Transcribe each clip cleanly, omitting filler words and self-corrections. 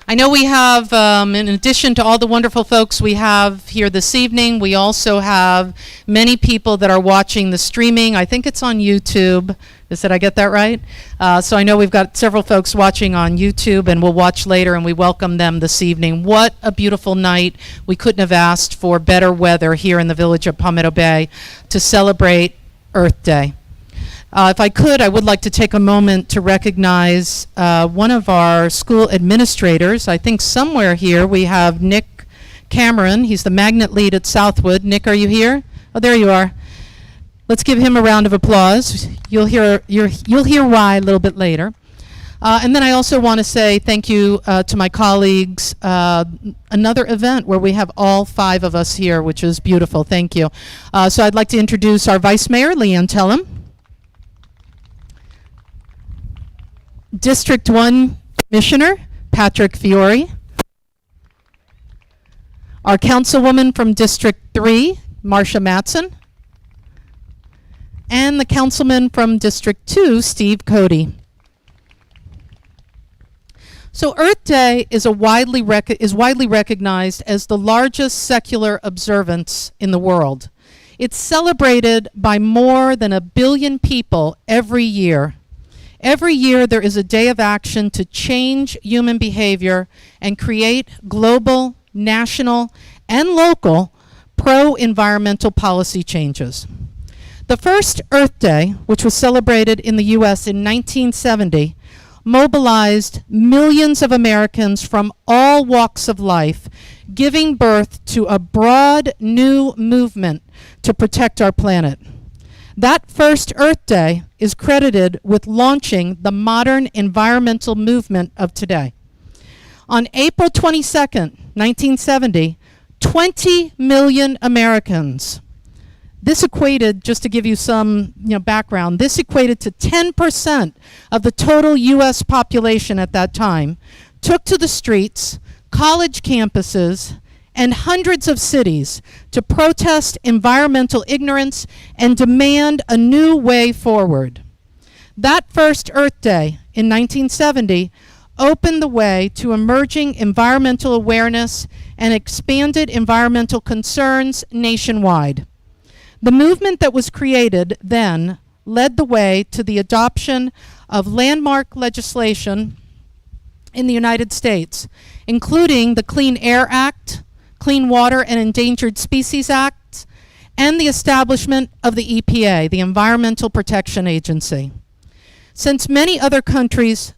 I know we have, in addition to all the wonderful folks we have here this evening, we also have many people that are watching the streaming. I think it's on YouTube. Did I get that right? So I know we've got several folks watching on YouTube, and we'll watch later, and we welcome them this evening. What a beautiful night. We couldn't have asked for better weather here in the village of Palmetto Bay to celebrate Earth Day. If I could, I would like to take a moment to recognize one of our school administrators. I think somewhere here we have Nick Cameron. He's the magnet lead at Southwood. Nick, are you here? Oh, there you are. Let's give him a round of applause. You'll hear why a little bit later. And then I also want to say thank you to my colleagues. Another event where we have all 5 of us here, which is beautiful. Thank you. So I'd like to introduce our Vice Mayor, Leanne Tellem. District 1 Commissioner, Patrick Fiore. Our Councilwoman from District 3, Marcia Matson. And the Councilman from District 2, Steve Cody. So Earth Day is widely recognized as the largest secular observance in the world. It's celebrated by more than 1 billion people every year. Every year there is a day of action to change human behavior and create global, national, and local pro-environmental policy changes. The first Earth Day, which was celebrated in the U.S. in 1970, mobilized millions of Americans from all walks of life, giving birth to a broad new movement to protect our planet. That first Earth Day is credited with launching the modern environmental movement of today. On April 22nd, 1970, 20 million Americans, this equated, just to give you some background, this equated to 10% of the total U.S. population at that time, took to the streets, college campuses, and hundreds of cities to protest environmental ignorance and demand a new way forward. That first Earth Day in 1970 opened the way to emerging environmental awareness and expanded environmental concerns nationwide. The movement that was created then led the way to the adoption of landmark legislation in the United States, including the Clean Air Act, Clean Water and Endangered Species Act, and the establishment of the EPA, the Environmental Protection Agency. Since then, many other countries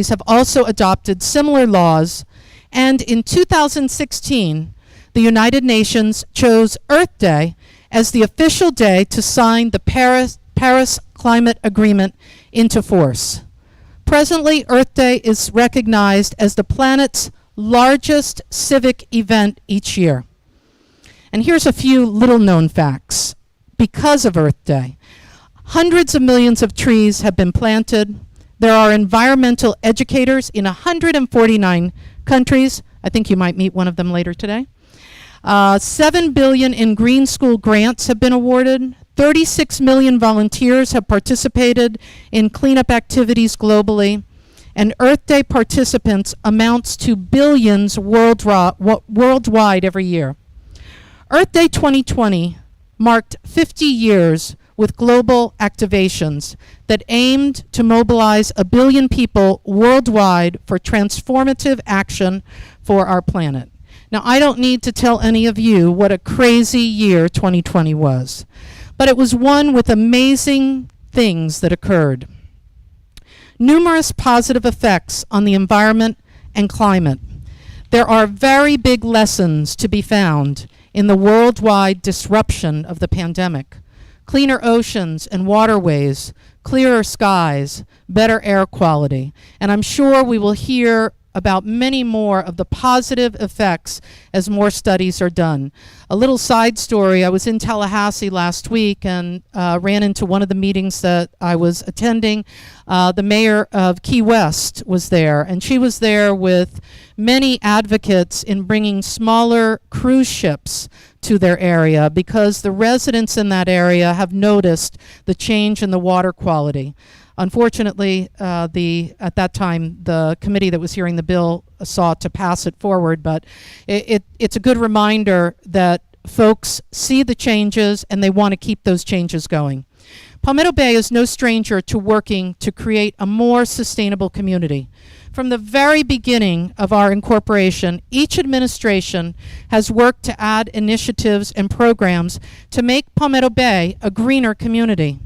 have also adopted similar laws, and in 2016, the United Nations chose Earth Day as the official day to sign the Paris Climate Agreement into force. Presently, Earth Day is recognized as the planet's largest civic event each year. And here's a few little-known facts. Because of Earth Day, hundreds of millions of trees have been planted. There are environmental educators in 149 countries. I think you might meet one of them later today. $7 billion in green school grants have been awarded. 36 million volunteers have participated in cleanup activities globally. And Earth Day participants amounts to billions worldwide every year. Earth Day 2020 marked 50 years with global activations that aimed to mobilize 1 billion people worldwide for transformative action for our planet. Now, I don't need to tell any of you what a crazy year 2020 was, but it was one with amazing things that occurred. Numerous positive effects on the environment and climate. There are very big lessons to be found in the worldwide disruption of the pandemic. Cleaner oceans and waterways, clearer skies, better air quality. And I'm sure we will hear about many more of the positive effects as more studies are done. A little side story, I was in Tallahassee last week and ran into one of the meetings that I was attending. The mayor of Key West was there, and she was there with many advocates in bringing smaller cruise ships to their area because the residents in that area have noticed the change in the water quality. Unfortunately, at that time, the committee that was hearing the bill sought to pass it forward, but it's a good reminder that folks see the changes and they want to keep those changes going. Palmetto Bay is no stranger to working to create a more sustainable community. From the very beginning of our incorporation, each administration has worked to add initiatives and programs to make Palmetto Bay a greener community.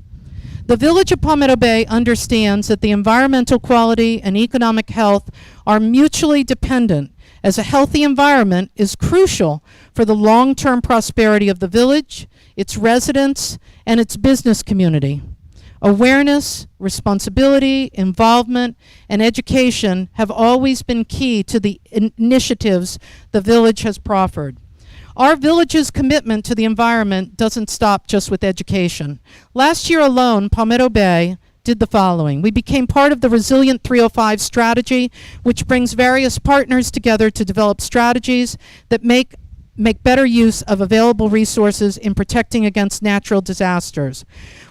The Village of Palmetto Bay understands that the environmental quality and economic health are mutually dependent, as a healthy environment is crucial for the long-term prosperity of the village, its residents, and its business community. Awareness, responsibility, involvement, and education have always been key to the initiatives the village has proffered. Our village's commitment to the environment doesn't stop just with education. Last year alone, Palmetto Bay did the following. We became part of the Resilient 305 strategy, which brings various partners together to develop strategies that make better use of available resources in protecting against natural disasters.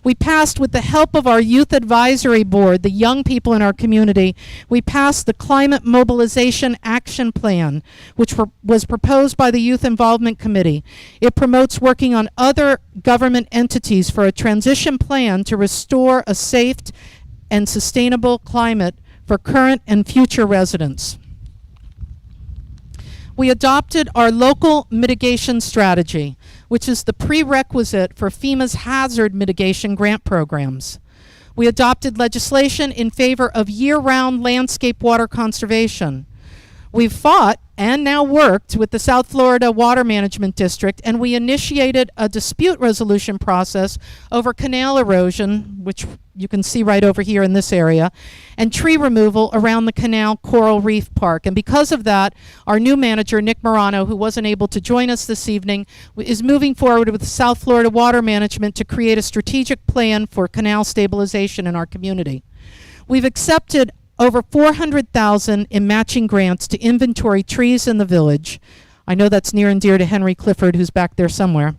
We passed, with the help of our youth advisory board, the young people in our community, we passed the Climate Mobilization Action Plan, which was proposed by the Youth Involvement Committee. It promotes working on other government entities for a transition plan to restore a safe and sustainable climate for current and future residents. We adopted our local mitigation strategy, which is the prerequisite for FEMA's hazard mitigation grant programs. We adopted legislation in favor of year-round landscape water conservation. We've fought and now worked with the South Florida Water Management District, and we initiated a dispute resolution process over canal erosion, which you can see right over here in this area, and tree removal around the Canal Coral Reef Park. And because of that, our new manager, Nick Morano, who wasn't able to join us this evening, is moving forward with South Florida Water Management to create a strategic plan for canal stabilization in our community. We've accepted over $400,000 in matching grants to inventory trees in the village. I know that's near and dear to Henry Clifford, who's back there somewhere.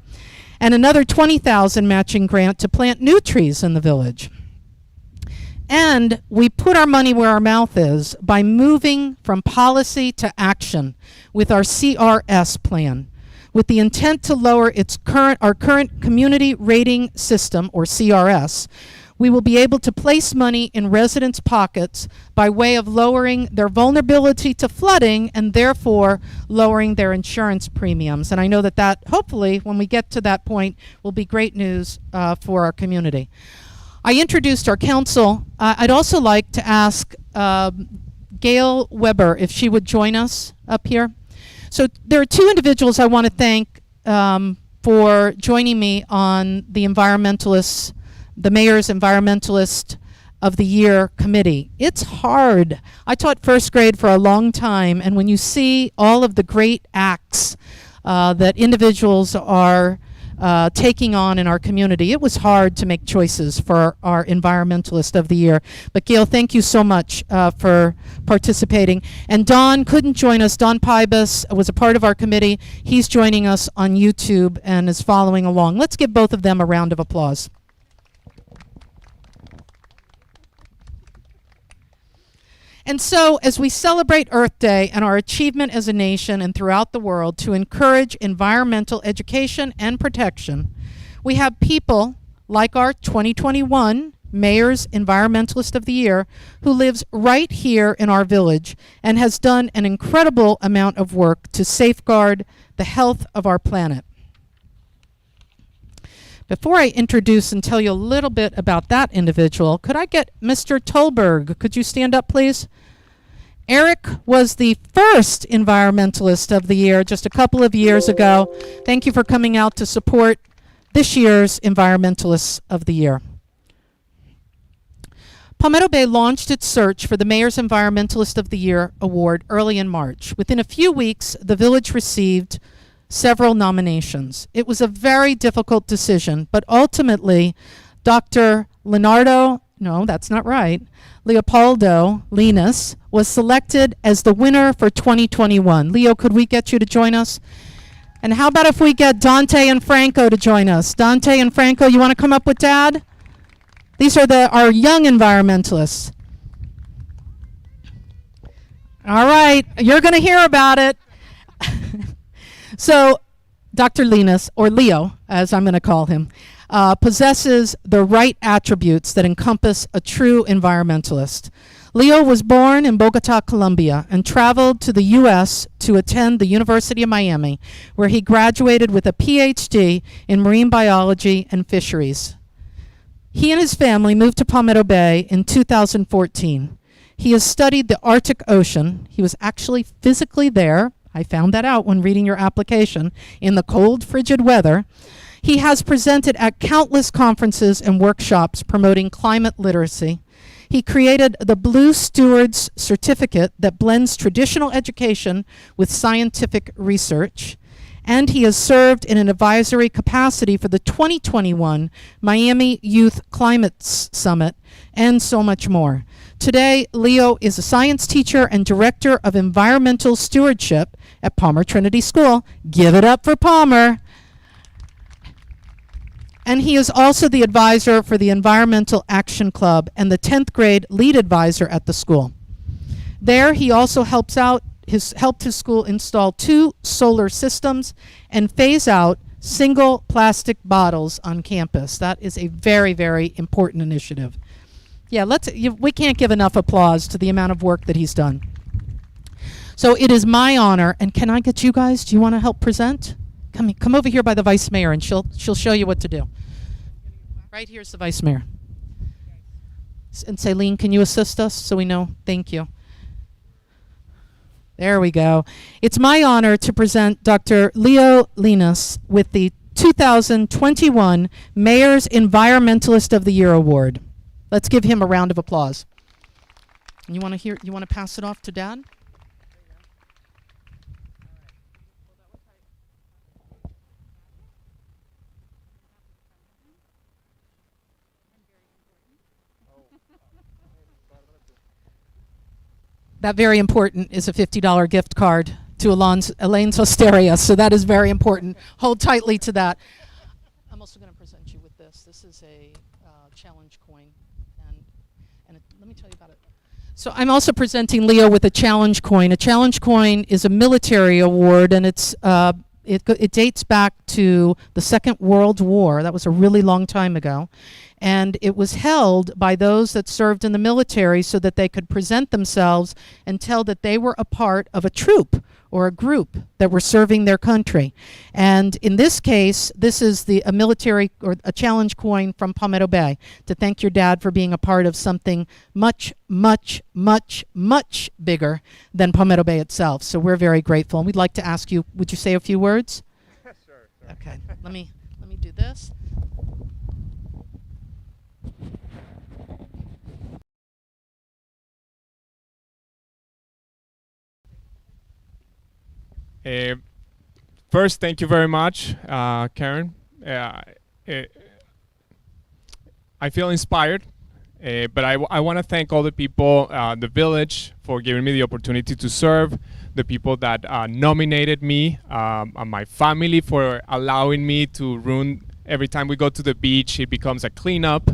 And another $20,000 matching grant to plant new trees in the village. And we put our money where our mouth is by moving from policy to action with our CRS plan, with the intent to lower our current community rating system, or CRS. We will be able to place money in residents' pockets by way of lowering their vulnerability to flooding and therefore lowering their insurance premiums. And I know that hopefully, when we get to that point, will be great news for our community. I introduced our council. I'd also like to ask Gail Weber if she would join us up here. So there are two individuals I want to thank for joining me on the Mayor's Environmentalist of the Year committee. It's hard. I taught first grade for a long time, and when you see all of the great acts that individuals are taking on in our community, it was hard to make choices for our Environmentalist of the Year. But Gail, thank you so much for participating. And Don couldn't join us. Don Pybus was a part of our committee. He's joining us on YouTube and is following along. Let's give both of them a round of applause. And so, as we celebrate Earth Day and our achievement as a nation and throughout the world to encourage environmental education and protection, we have people like our 2021 Mayor's Environmentalist of the Year, who lives right here in our village and has done an incredible amount of work to safeguard the health of our planet. Before I introduce and tell you a little bit about that individual, could I get Mr. Tolberg? Could you stand up, please? Eric was the first Environmentalist of the Year just a couple of years ago. Thank you for coming out to support this year's Environmentalists of the Year. Palmetto Bay launched its search for the Mayor's Environmentalist of the Year award early in March. Within a few weeks, the village received several nominations. It was a very difficult decision, but ultimately, Dr. Leonardo Leopoldo Linus was selected as the winner for 2021. Leo, could we get you to join us? And how about if we get Dante and Franco to join us? Dante and Franco, you want to come up with Dad? These are our young environmentalists. All right, you're going to hear about it. So, Dr. Linus, or Leo, as I'm going to call him, possesses the right attributes that encompass a true environmentalist. Leo was born in Bogota, Colombia, and traveled to the U.S. to attend the University of Miami, where he graduated with a PhD in marine biology and fisheries. He and his family moved to Palmetto Bay in 2014. He has studied the Arctic Ocean. He was actually physically there. I found that out when reading your application, in the cold, frigid weather. He has presented at countless conferences and workshops promoting climate literacy. He created the Blue Stewards Certificate that blends traditional education with scientific research. And he has served in an advisory capacity for the 2021 Miami Youth Climate Summit, and so much more. Today, Leo is a science teacher and director of environmental stewardship at Palmer Trinity School. Give it up for Palmer. And he is also the advisor for the Environmental Action Club and the 10th grade lead advisor at the school. There, he also helped his school install 2 solar systems and phase out single plastic bottles on campus. That is a very, very important initiative. Yeah, we can't give enough applause to the amount of work that he's done. So it is my honor, and can I get you guys, do you want to help present? Come over here by the Vice Mayor, and she'll show you what to do. Right here's the Vice Mayor. And Celine, can you assist us so we know? Thank you. There we go. It's my honor to present Dr. Leo Linus with the 2021 Mayor's Environmentalist of the Year Award. Let's give him a round of applause. You want to pass it off to Dad? That very important is a $50 gift card to Elaine's Osteria, so that is very important. Hold tightly to that. I'm also going to present you with this. This is a challenge coin, and let me tell you about it. So I'm also presenting Leo with a challenge coin. A challenge coin is a military award, and it dates back to the Second World War. That was a really long time ago. And it was held by those that served in the military so that they could present themselves and tell that they were a part of a troop or a group that were serving their country. And in this case, this is a military or a challenge coin from Palmetto Bay to thank your dad for being a part of something much, much, much, much bigger than Palmetto Bay itself. So we're very grateful. And we'd like to ask you, would you say a few words? Sure. Okay, let me do this. First, thank you very much, Karen. I feel inspired, but I want to thank all the people, the village, for giving me the opportunity to serve, the people that nominated me, my family for allowing me to run. Every time we go to the beach, it becomes a cleanup.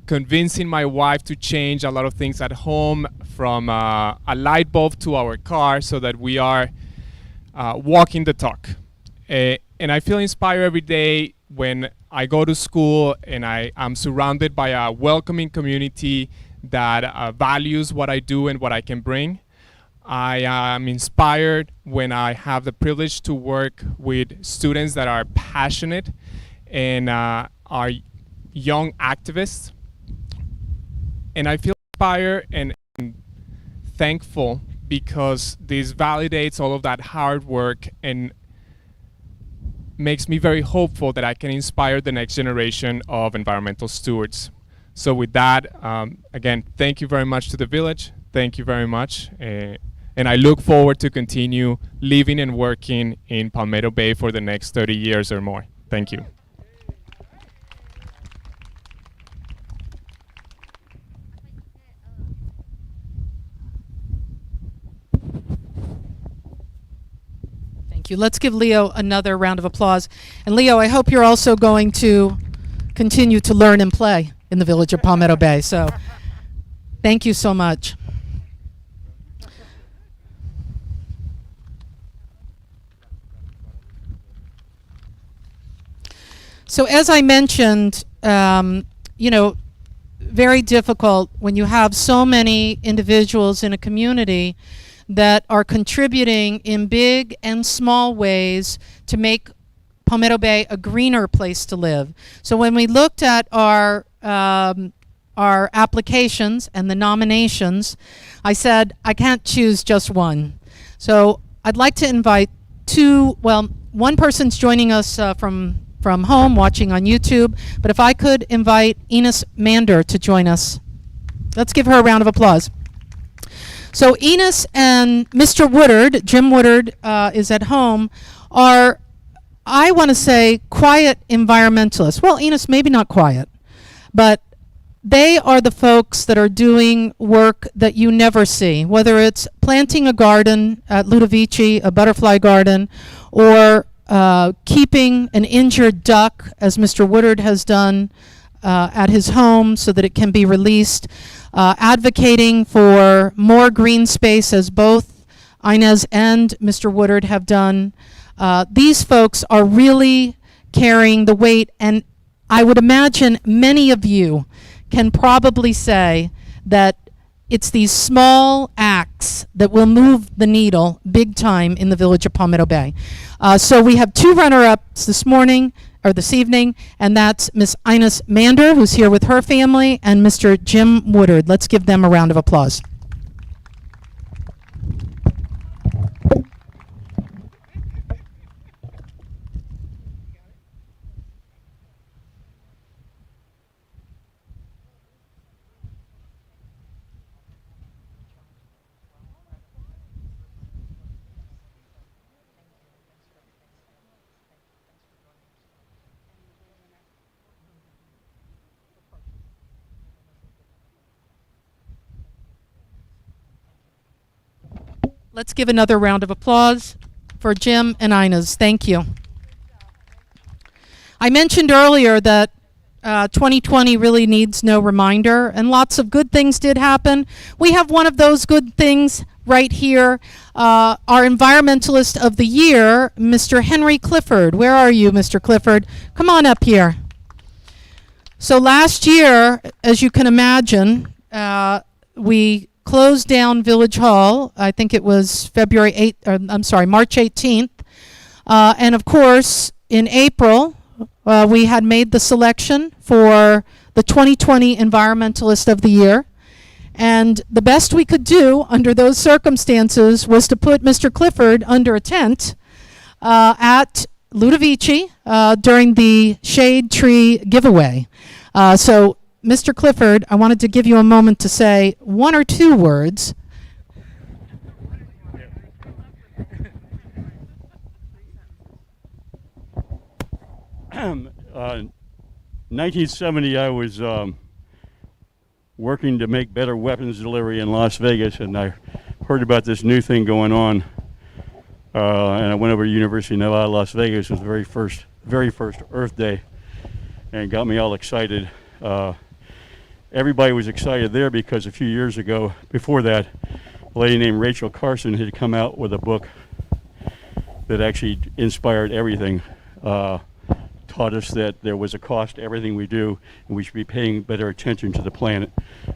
Convincing my wife to change a lot of things at home, from a light bulb to our car, so that we are walking the talk. And I feel inspired every day when I go to school and I'm surrounded by a welcoming community that values what I do and what I can bring. I am inspired when I have the privilege to work with students that are passionate and are young activists. And I feel inspired and thankful because this validates all of that hard work and makes me very hopeful that I can inspire the next generation of environmental stewards. So with that, again, thank you very much to the village. Thank you very much. And I look forward to continue living and working in Palmetto Bay for the next 30 years or more. Thank you. Let's give Leo another round of applause. And Leo, I hope you're also going to continue to learn and play in the village of Palmetto Bay. So thank you so much. So as I mentioned, you know, very difficult when you have so many individuals in a community that are contributing in big and small ways to make Palmetto Bay a greener place to live. So when we looked at our applications and the nominations, I said I can't choose just one. So I'd like to invite one person's joining us from home, watching on YouTube, but if I could invite Enos Mander to join us. Let's give her a round of applause. So Enos and Mr. Woodard, Jim Woodard, is at home, are, I want to say, quiet environmentalists. Well, Enos, maybe not quiet, but they are the folks that are doing work that you never see, whether it's planting a garden at Ludovici, a butterfly garden, or keeping an injured duck, as Mr. Woodard has done at his home so that it can be released, advocating for more green space, as both Inez and Mr. Woodard have done. These folks are really carrying the weight, and I would imagine many of you can probably say that it's these small acts that will move the needle big time in the village of Palmetto Bay. So we have two runner-ups this evening, and that's Miss Inez Mander, who's here with her family, and Mr. Jim Woodard. Let's give them a round of applause. Let's give another round of applause for Jim and Inez. Thank you. I mentioned earlier that 2020 really needs no reminder, and lots of good things did happen. We have one of those good things right here. Our Environmentalist of the Year, Mr. Henry Clifford. Where are you, Mr. Clifford? Come on up here. So last year, as you can imagine, we closed down Village Hall. I think it was March 18th. And of course, in April, we had made the selection for the 2020 Environmentalist of the Year. And the best we could do under those circumstances was to put Mr. Clifford under a tent at Ludovici during the shade tree giveaway. So Mr. Clifford, I wanted to give you a moment to say one or two words. 1970, I was working to make better weapons delivery in Las Vegas, and I heard about this new thing going on. And I went over to University of Nevada, Las Vegas. It was the very first Earth Day, and got me all excited. Everybody was excited there because a few years ago, before that, a lady named Rachel Carson had come out with a book that actually inspired everything. Taught us that there was a cost to everything we do, and we should be paying better attention to the planet.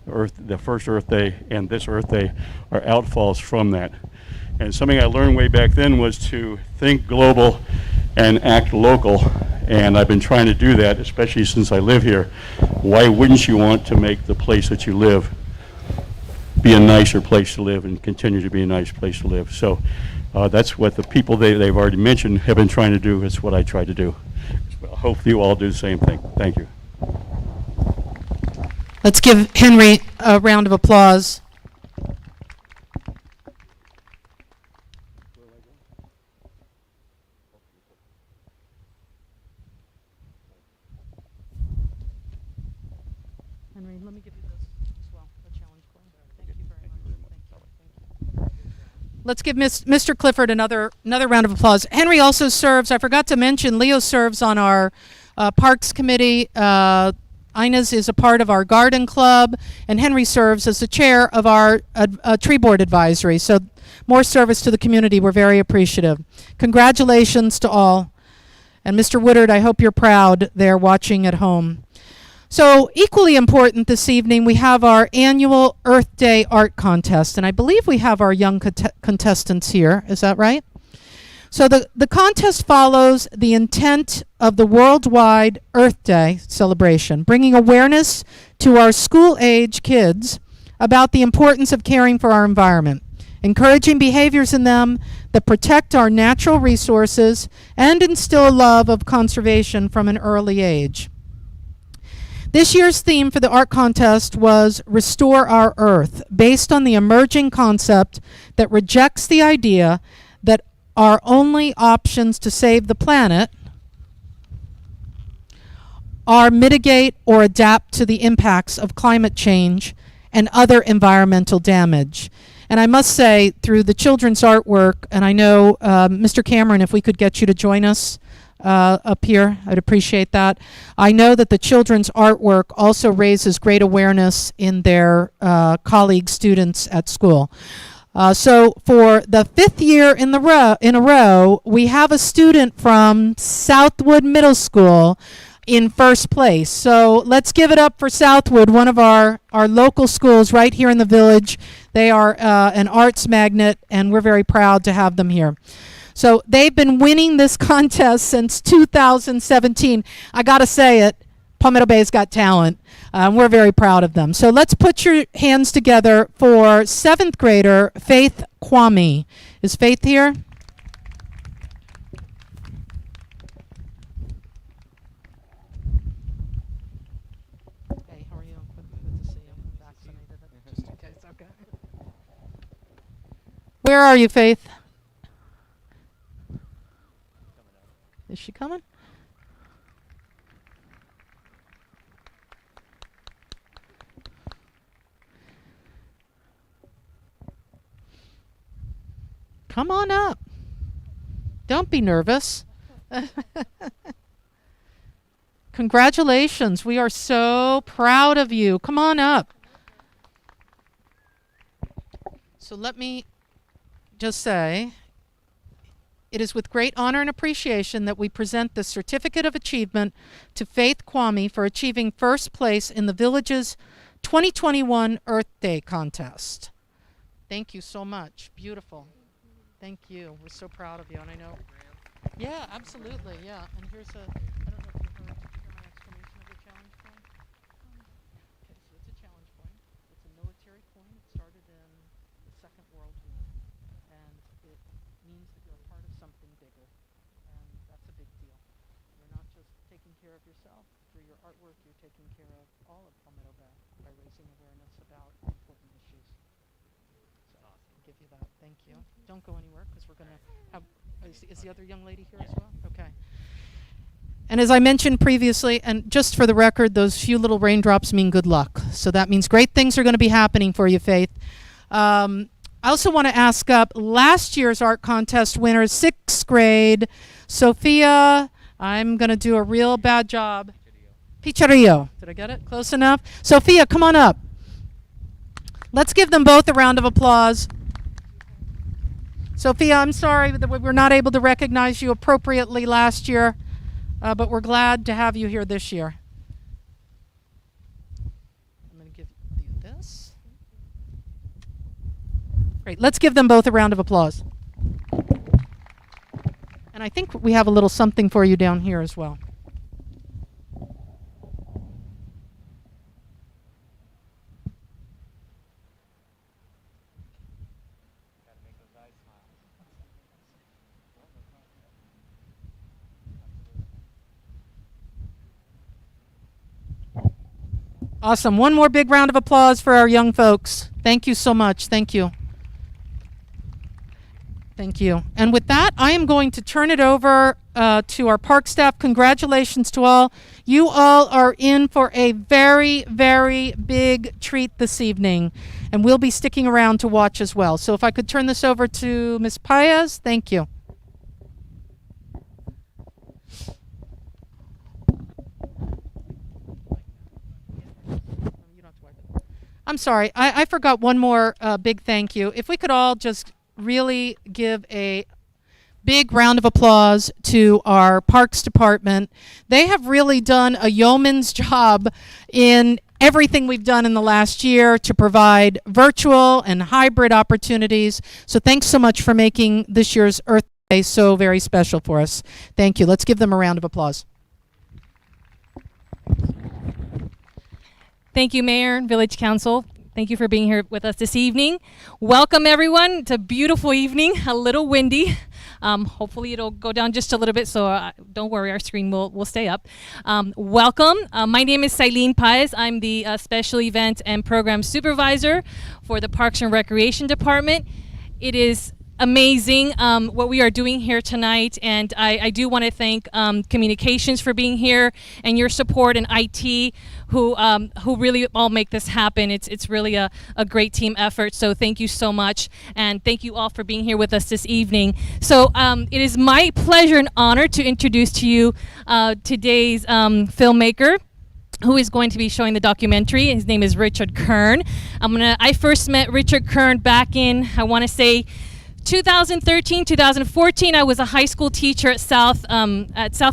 Earth, the first Earth Day and this Earth Day are outfalls from that. And something I learned way back then was to think global and act local. And I've been trying to do that, especially since I live here. Why wouldn't you want to make the place that you live be a nicer place to live and continue to be a nice place to live? So that's what the people they've already mentioned have been trying to do. It's what I try to do. Hope you all do the same thing. Thank you. Let's give Henry a round of applause. Henry, let me give you this as well, a challenge coin. Thank you very much. Thank you. Let's give Mr. Clifford another round of applause. Henry also serves, I forgot to mention, Leo serves on our Parks Committee. Inez is a part of our garden club, and Henry serves as the chair of our tree board advisory. So more service to the community. We're very appreciative. Congratulations to all. And Mr. Woodard, I hope you're proud there watching at home. So equally important this evening, we have our annual Earth Day art contest. And I believe we have our young contestants here. Is that right? So the contest follows the intent of the worldwide Earth Day celebration, bringing awareness to our school-age kids about the importance of caring for our environment, encouraging behaviors in them that protect our natural resources and instill a love of conservation from an early age. This year's theme for the art contest was Restore Our Earth, based on the emerging concept that rejects the idea that our only options to save the planet are mitigate or adapt to the impacts of climate change and other environmental damage. And I must say, through the children's artwork, and I know, Mr. Cameron, if we could get you to join us up here, I'd appreciate that. I know that the children's artwork also raises great awareness in their colleague students at school. So for the 5th year in a row, we have a student from Southwood Middle School in first place. So let's give it up for Southwood, one of our local schools right here in the village. They are an arts magnet, and we're very proud to have them here. So they've been winning this contest since 2017. I got to say it, Palmetto Bay's got talent. We're very proud of them. So let's put your hands together for 7th grader Faith Kwame. Is Faith here? Hey, how are you? Good to see you. I'm vaccinated, just in case. Okay. Where are you, Faith? Is she coming? Come on up. Don't be nervous. Congratulations. We are so proud of you. Come on up. So let me just say, it is with great honor and appreciation that we present the Certificate of Achievement to Faith Kwame for achieving first place in the village's 2021 Earth Day contest. Thank you so much. Beautiful. Thank you. We're so proud of you, and I know. Yeah, absolutely. Yeah, and here's I don't know if you heard my explanation of the challenge coin. Okay, so it's a challenge coin. It's a military coin. It started in the Second World War, and it means that you're a part of something bigger, and that's a big deal. You're not just taking care of yourself. Through your artwork, you're taking care of all of Palmetto Bay by raising awareness about important issues. Give you that. Thank you. Don't go anywhere because we're going to have. Is the other young lady here as well? Okay. And as I mentioned previously, and just for the record, those few little raindrops mean good luck. So that means great things are going to be happening for you, Faith. I also want to ask up last year's art contest winner, 6th grade, Sophia. I'm going to do a real bad job. Piccirillo. Did I get it? Close enough? Sophia, come on up. Let's give them both a round of applause. Sophia, I'm sorry that we were not able to recognize you appropriately last year, but we're glad to have you here this year. I'm going to give you this. Great. Let's give them both a round of applause. And I think we have a little something for you down here as well. Awesome. One more big round of applause for our young folks. Thank you so much. Thank you. Thank you. And with that, I am going to turn it over to our park staff. Congratulations to all. You all are in for a very, very big treat this evening, and we'll be sticking around to watch as well. So if I could turn this over to Ms. Paez, thank you. I'm sorry, I forgot one more big thank you. If we could all just really give a big round of applause to our Parks Department. They have really done a yeoman's job in everything we've done in the last year to provide virtual and hybrid opportunities. So thanks so much for making this year's Earth Day so very special for us. Thank you. Let's give them a round of applause. Thank you, Mayor and Village Council. Thank you for being here with us this evening. Welcome, everyone. It's a beautiful evening, a little windy. Hopefully it'll go down just a little bit, so don't worry, our screen will stay up. Welcome. My name is Sailene Paez. I'm the Special Event and Program Supervisor for the Parks and Recreation Department. It is amazing what we are doing here tonight, and I do want to thank Communications for being here and your support, and IT who really all make this happen. It's really a great team effort, so thank you so much, and thank you all for being here with us this evening. So it is my pleasure and honor to introduce to you today's filmmaker who is going to be showing the documentary. His name is Richard Kern. I first met Richard Kern back in, I want to say, 2013, 2014. I was a high school teacher at South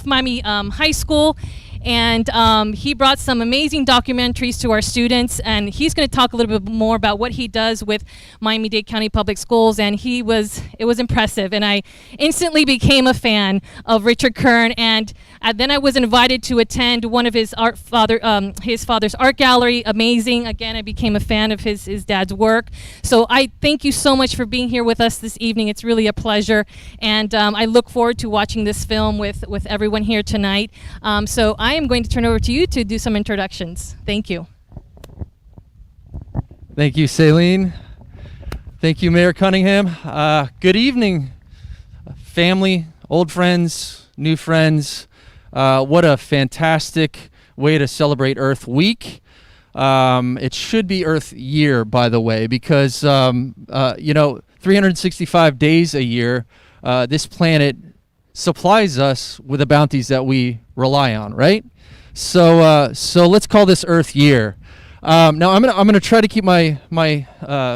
Miami High School, and he brought some amazing documentaries to our students, and he's going to talk a little bit more about what he does with Miami-Dade County Public Schools, and it was impressive, and I instantly became a fan of Richard Kern, and then I was invited to attend one of his father's art gallery. Amazing. Again, I became a fan of his dad's work. So I thank you so much for being here with us this evening. It's really a pleasure, and I look forward to watching this film with everyone here tonight. So I am going to turn over to you to do some introductions. Thank you. Thank you, Sailene. Thank you, Mayor Cunningham. Good evening, family, old friends, new friends. What a fantastic way to celebrate Earth Week. It should be Earth Year, by the way, because 365 days a year, this planet supplies us with the bounties that we rely on, right? So let's call this Earth Year. Now I'm gonna try to keep my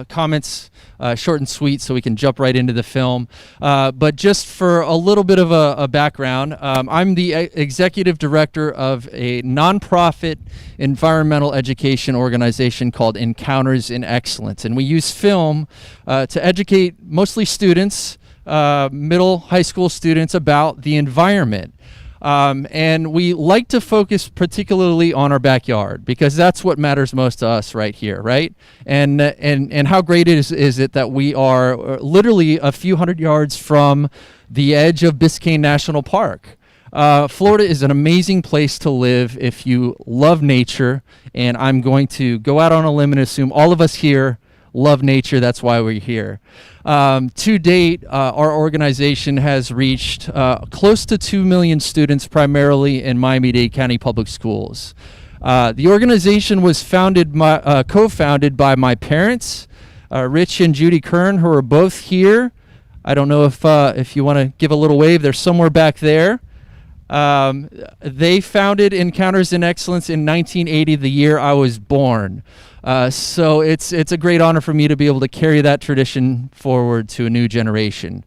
comments short and sweet so we can jump right into the film. But just for a little bit of a background, I'm the executive director of a nonprofit environmental education organization called Encounters in Excellence, and we use film to educate mostly students, middle high school students, about the environment. And we like to focus particularly on our backyard because that's what matters most to us right here, right? And how great is it that we are literally a few hundred yards from the edge of Biscayne National Park. Florida is an amazing place to live if you love nature, and I'm going to go out on a limb and assume all of us here love nature. That's why we're here. To date, our organization has reached close to 2 million students, primarily in Miami-Dade County Public Schools. The organization was co-founded by my parents, Rich and Judy Kern, who are both here. I don't know if you want to give a little wave. They're somewhere back there. They founded Encounters in Excellence in 1980, the year I was born. So it's a great honor for me to be able to carry that tradition forward to a new generation.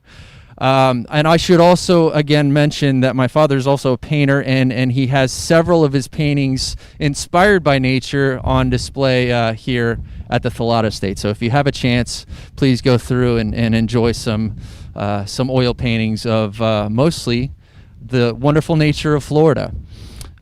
And I should also again mention that my father is also a painter, and he has several of his paintings inspired by nature on display here at the Thalata Estate. So if you have a chance, please go through and enjoy some oil paintings of mostly the wonderful nature of Florida.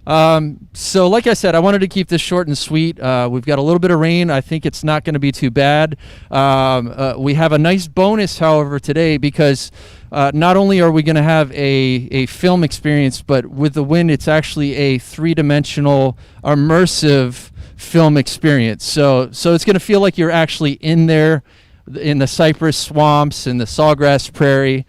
So like I said, I wanted to keep this short and sweet. We've got a little bit of rain. I think it's not going to be too bad. We have a nice bonus, however, today because not only are we going to have a film experience, but with the wind, it's actually a three-dimensional immersive film experience. So it's going to feel like you're actually in there in the cypress swamps and the sawgrass prairie.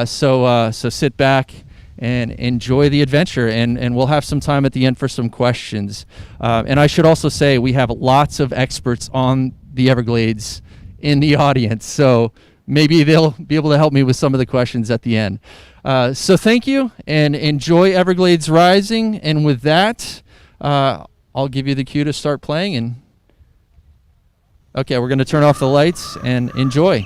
So sit back and enjoy the adventure, and we'll have some time at the end for some questions. And I should also say we have lots of experts on the Everglades in the audience, so maybe they'll be able to help me with some of the questions at the end. So thank you, and enjoy Everglades Rising, and with that, I'll give you the cue to start playing, and Okay, we're going to turn off the lights and enjoy.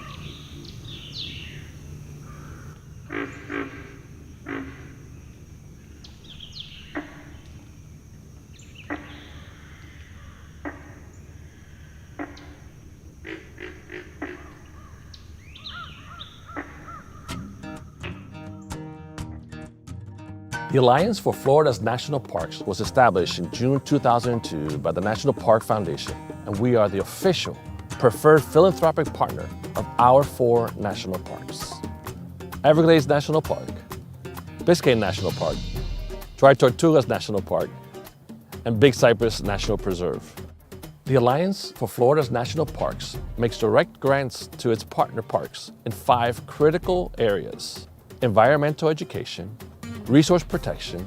The Alliance for Florida's National Parks was established in June 2002 by the National Park Foundation, and we are the official preferred philanthropic partner of our 4 national parks: Everglades National Park, Biscayne National Park, Dry Tortugas National Park, and Big Cypress National Preserve. The Alliance for Florida's National Parks makes direct grants to its partner parks in 5 critical areas: environmental education, resource protection,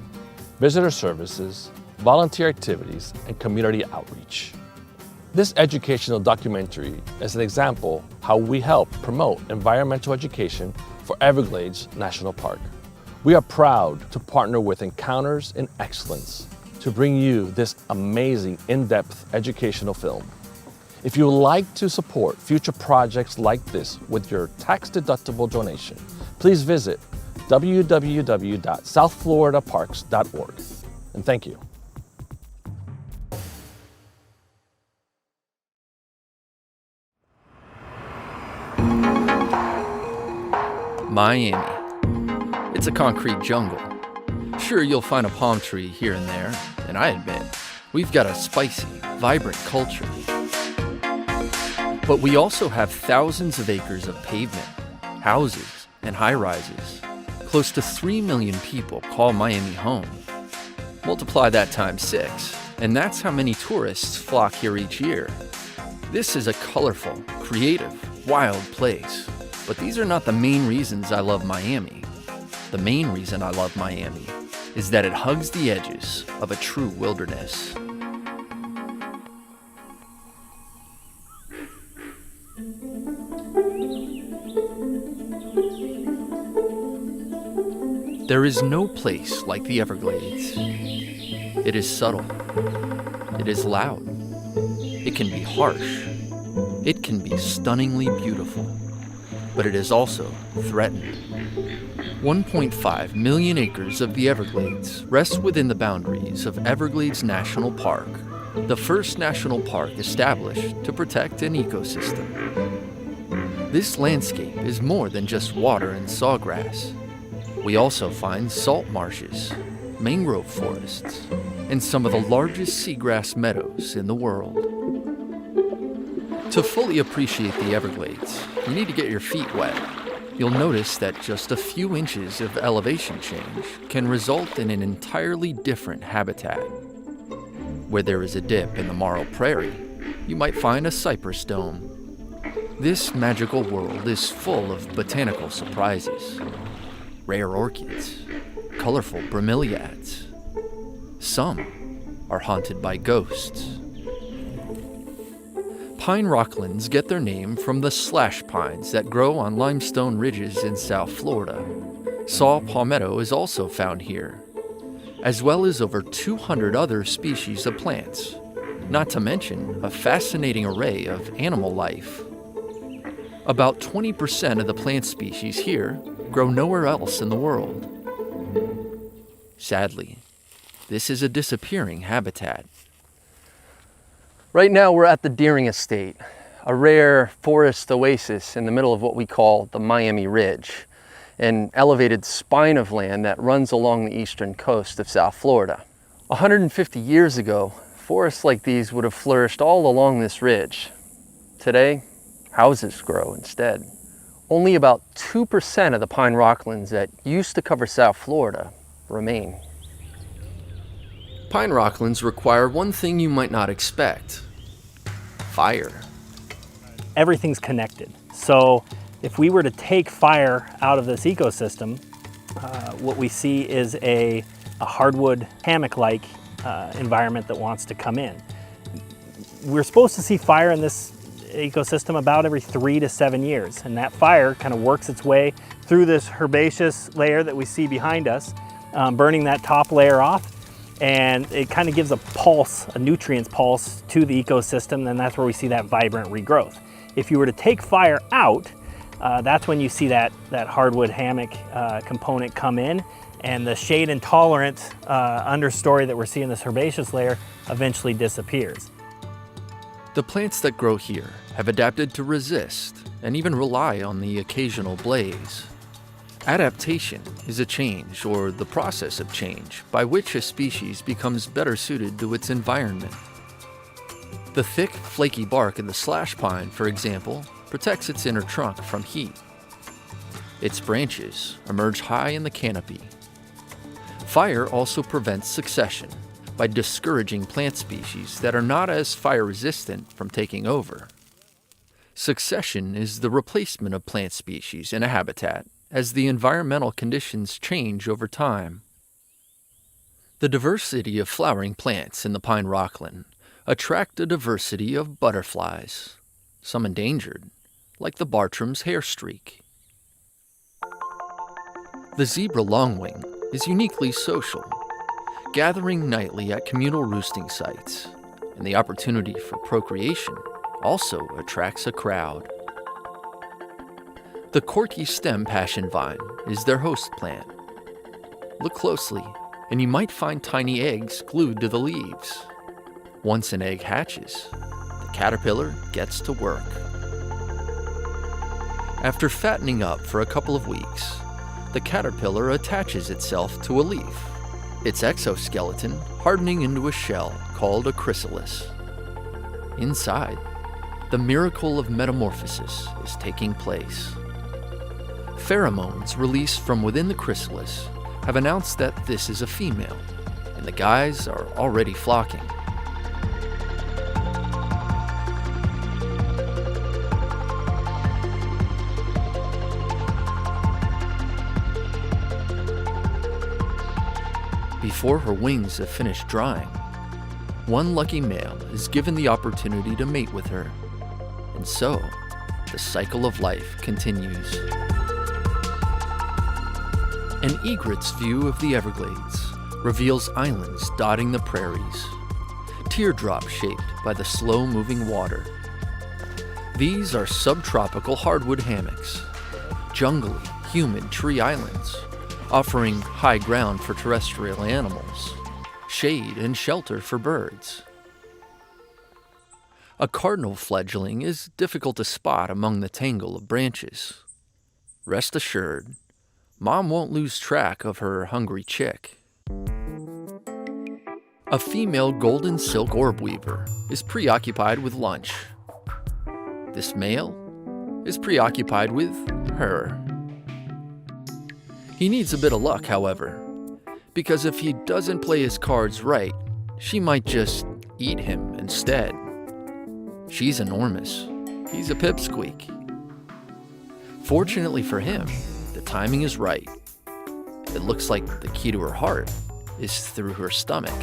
visitor services, volunteer activities, and community outreach. This educational documentary is an example how we help promote environmental education for Everglades National Park. We are proud to partner with Encounters in Excellence to bring you this amazing in-depth educational film. If you would like to support future projects like this with your tax-deductible donation, please visit www.southfloridaparks.org. And thank you. Miami. It's a concrete jungle. Sure, you'll find a palm tree here and there, and I admit, we've got a spicy, vibrant culture. But we also have thousands of acres of pavement, houses, and high-rises. Close to 3 million people call Miami home. Multiply that times 6, and that's how many tourists flock here each year. This is a colorful, creative, wild place. But these are not the main reasons I love Miami. The main reason I love Miami is that it hugs the edges of a true wilderness. There is no place like the Everglades. It is subtle. It is loud. It can be harsh. It can be stunningly beautiful. But it is also threatened. 1.5 million acres of the Everglades rest within the boundaries of Everglades National Park, the first national park established to protect an ecosystem. This landscape is more than just water and sawgrass. We also find salt marshes, mangrove forests, and some of the largest seagrass meadows in the world. To fully appreciate the Everglades, you need to get your feet wet. You'll notice that just a few inches of elevation change can result in an entirely different habitat. Where there is a dip in the marl prairie, you might find a cypress dome. This magical world is full of botanical surprises. Rare orchids, colorful bromeliads. Some are haunted by ghosts. Pine rocklands get their name from the slash pines that grow on limestone ridges in South Florida. Saw palmetto is also found here, as well as over 200 other species of plants, not to mention a fascinating array of animal life. About 20% of the plant species here grow nowhere else in the world. Sadly, this is a disappearing habitat. Right now we're at the Deering Estate, a rare forest oasis in the middle of what we call the Miami Ridge, an elevated spine of land that runs along the eastern coast of South Florida. 150 years ago, forests like these would have flourished all along this ridge. Today, houses grow instead. Only about 2% of the pine rocklands that used to cover South Florida remain. Pine rocklands require one thing you might not expect: fire. Everything's connected. So if we were to take fire out of this ecosystem, what we see is a hardwood hammock-like environment that wants to come in. We're supposed to see fire in this ecosystem about every 3 to 7 years, and that fire kind of works its way through this herbaceous layer that we see behind us, burning that top layer off, and it kind of gives a pulse, a nutrients pulse to the ecosystem, and that's where we see that vibrant regrowth. If you were to take fire out, that's when you see that hardwood hammock component come in, and the shade intolerant understory that we're seeing in this herbaceous layer eventually disappears. The plants that grow here have adapted to resist and even rely on the occasional blaze. Adaptation is a change, or the process of change, by which a species becomes better suited to its environment. The thick, flaky bark of the slash pine, for example, protects its inner trunk from heat. Its branches emerge high in the canopy. Fire also prevents succession by discouraging plant species that are not as fire-resistant from taking over. Succession is the replacement of plant species in a habitat as the environmental conditions change over time. The diversity of flowering plants in the pine rockland attract a diversity of butterflies, some endangered, like the Bartram's hairstreak. The zebra longwing is uniquely social, gathering nightly at communal roosting sites, and the opportunity for procreation also attracts a crowd. The corky stem passion vine is their host plant. Look closely, and you might find tiny eggs glued to the leaves. Once an egg hatches, the caterpillar gets to work. After fattening up for a couple of weeks, the caterpillar attaches itself to a leaf, its exoskeleton hardening into a shell called a chrysalis. Inside, the miracle of metamorphosis is taking place. Pheromones released from within the chrysalis have announced that this is a female, and the guys are already flocking. Before her wings have finished drying, one lucky male is given the opportunity to mate with her, and so the cycle of life continues. An egret's view of the Everglades reveals islands dotting the prairies, teardrops shaped by the slow-moving water. These are subtropical hardwood hammocks, jungly, humid tree islands, offering high ground for terrestrial animals, shade and shelter for birds. A cardinal fledgling is difficult to spot among the tangle of branches. Rest assured, Mom won't lose track of her hungry chick. A female golden silk orb weaver is preoccupied with lunch. This male is preoccupied with her. He needs a bit of luck, however, because if he doesn't play his cards right, she might just eat him instead. She's enormous. He's a pipsqueak. Fortunately for him, the timing is right. It looks like the key to her heart is through her stomach.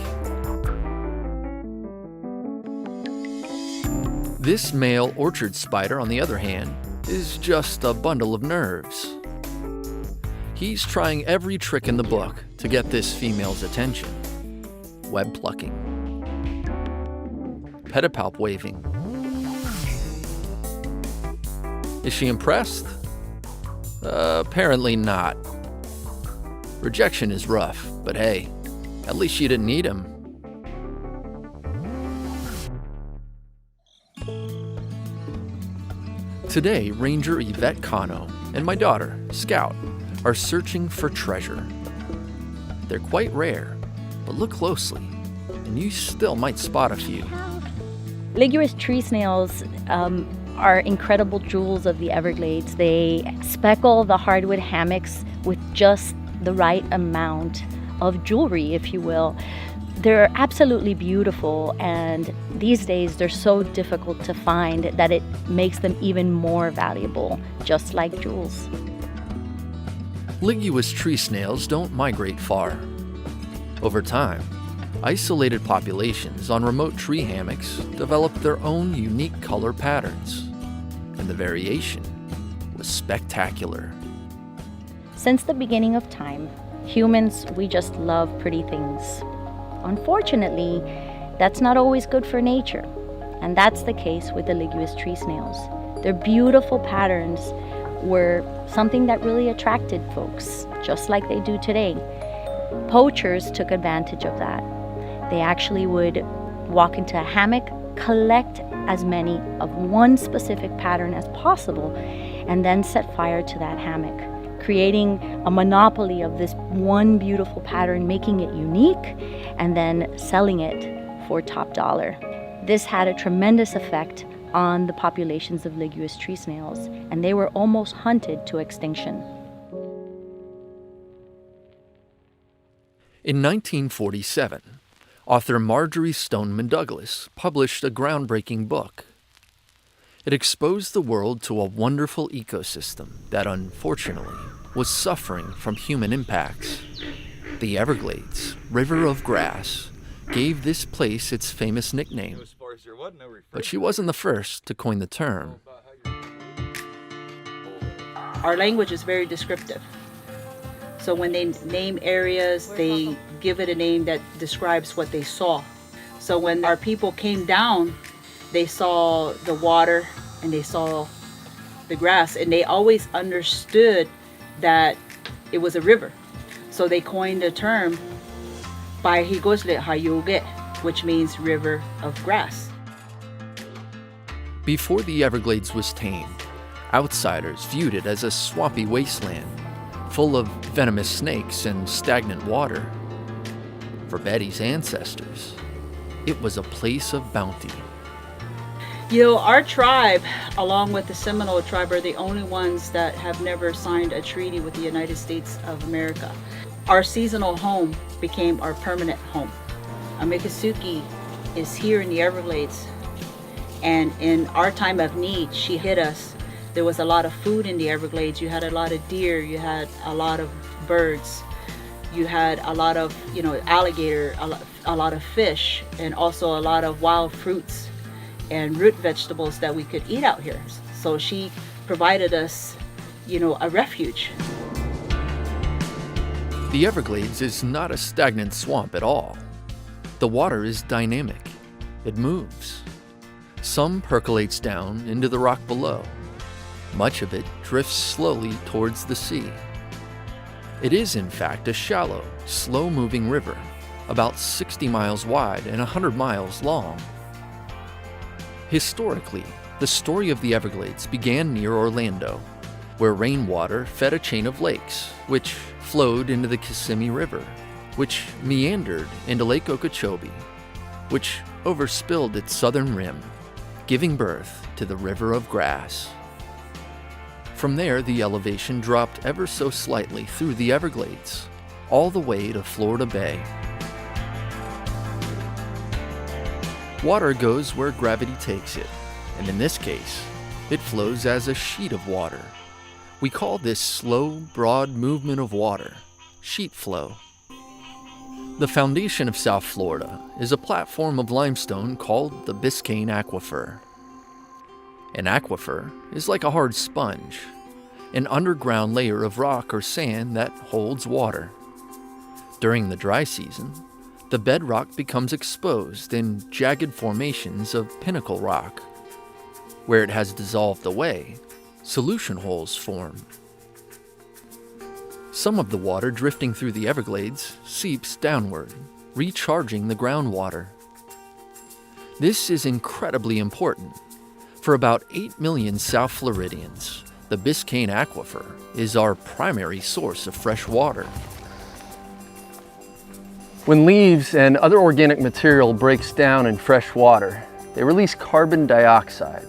This male orchard spider, on the other hand, is just a bundle of nerves. He's trying every trick in the book to get this female's attention. Web plucking, pedipalp waving. Is she impressed? Apparently not. Rejection is rough, but hey, at least she didn't eat him. Today, Ranger Yvette Cano and my daughter, Scout, are searching for treasure. They're quite rare, but look closely, and you still might spot a few. Ligurous tree snails are incredible jewels of the Everglades. They speckle the hardwood hammocks with just the right amount of jewelry, if you will. They're absolutely beautiful, and these days they're so difficult to find that it makes them even more valuable, just like jewels. Ligurous tree snails don't migrate far. Over time, isolated populations on remote tree hammocks developed their own unique color patterns, and the variation was spectacular. Since the beginning of time, humans, we just love pretty things. Unfortunately, that's not always good for nature, and that's the case with the ligneous tree snails. Their beautiful patterns were something that really attracted folks, just like they do today. Poachers took advantage of that. They actually would walk into a hammock, collect as many of one specific pattern as possible, and then set fire to that hammock, creating a monopoly of this one beautiful pattern, making it unique, and then selling it for top dollar. This had a tremendous effect on the populations of ligneous tree snails, and they were almost hunted to extinction. In 1947, author Marjorie Stoneman Douglas published a groundbreaking book. It exposed the world to a wonderful ecosystem that, unfortunately, was suffering from human impacts. The Everglades, River of Grass, gave this place its famous nickname. But she wasn't the first to coin the term. Our language is very descriptive. So when they name areas, they give it a name that describes what they saw. So when our people came down, they saw the water and they saw the grass, and they always understood that it was a river. So they coined the term Paihigosle Hayuge, which means river of grass. Before the Everglades was tamed, outsiders viewed it as a swampy wasteland, full of venomous snakes and stagnant water. For Betty's ancestors, it was a place of bounty. You know, our tribe, along with the Seminole tribe, are the only ones that have never signed a treaty with the United States of America. Our seasonal home became our permanent home. Amikasuki is here in the Everglades, and in our time of need, she hit us. There was a lot of food in the Everglades. You had a lot of deer, you had a lot of birds, you had a lot of, alligator, a lot of fish, and also a lot of wild fruits and root vegetables that we could eat out here. So she provided us, a refuge. The Everglades is not a stagnant swamp at all. The water is dynamic. It moves. Some percolates down into the rock below. Much of it drifts slowly towards the sea. It is, in fact, a shallow, slow-moving river, about 60 miles wide and 100 miles long. Historically, the story of the Everglades began near Orlando, where rainwater fed a chain of lakes, which flowed into the Kissimmee River, which meandered into Lake Okeechobee, which overspilled its southern rim, giving birth to the River of Grass. From there, the elevation dropped ever so slightly through the Everglades, all the way to Florida Bay. Water goes where gravity takes it, and in this case, it flows as a sheet of water. We call this slow, broad movement of water sheet flow. The foundation of South Florida is a platform of limestone called the Biscayne Aquifer. An aquifer is like a hard sponge, an underground layer of rock or sand that holds water. During the dry season, the bedrock becomes exposed in jagged formations of pinnacle rock. Where it has dissolved away, solution holes form. Some of the water drifting through the Everglades seeps downward, recharging the groundwater. This is incredibly important. For about 8 million South Floridians, the Biscayne Aquifer is our primary source of fresh water. When leaves and other organic material breaks down in fresh water, they release carbon dioxide.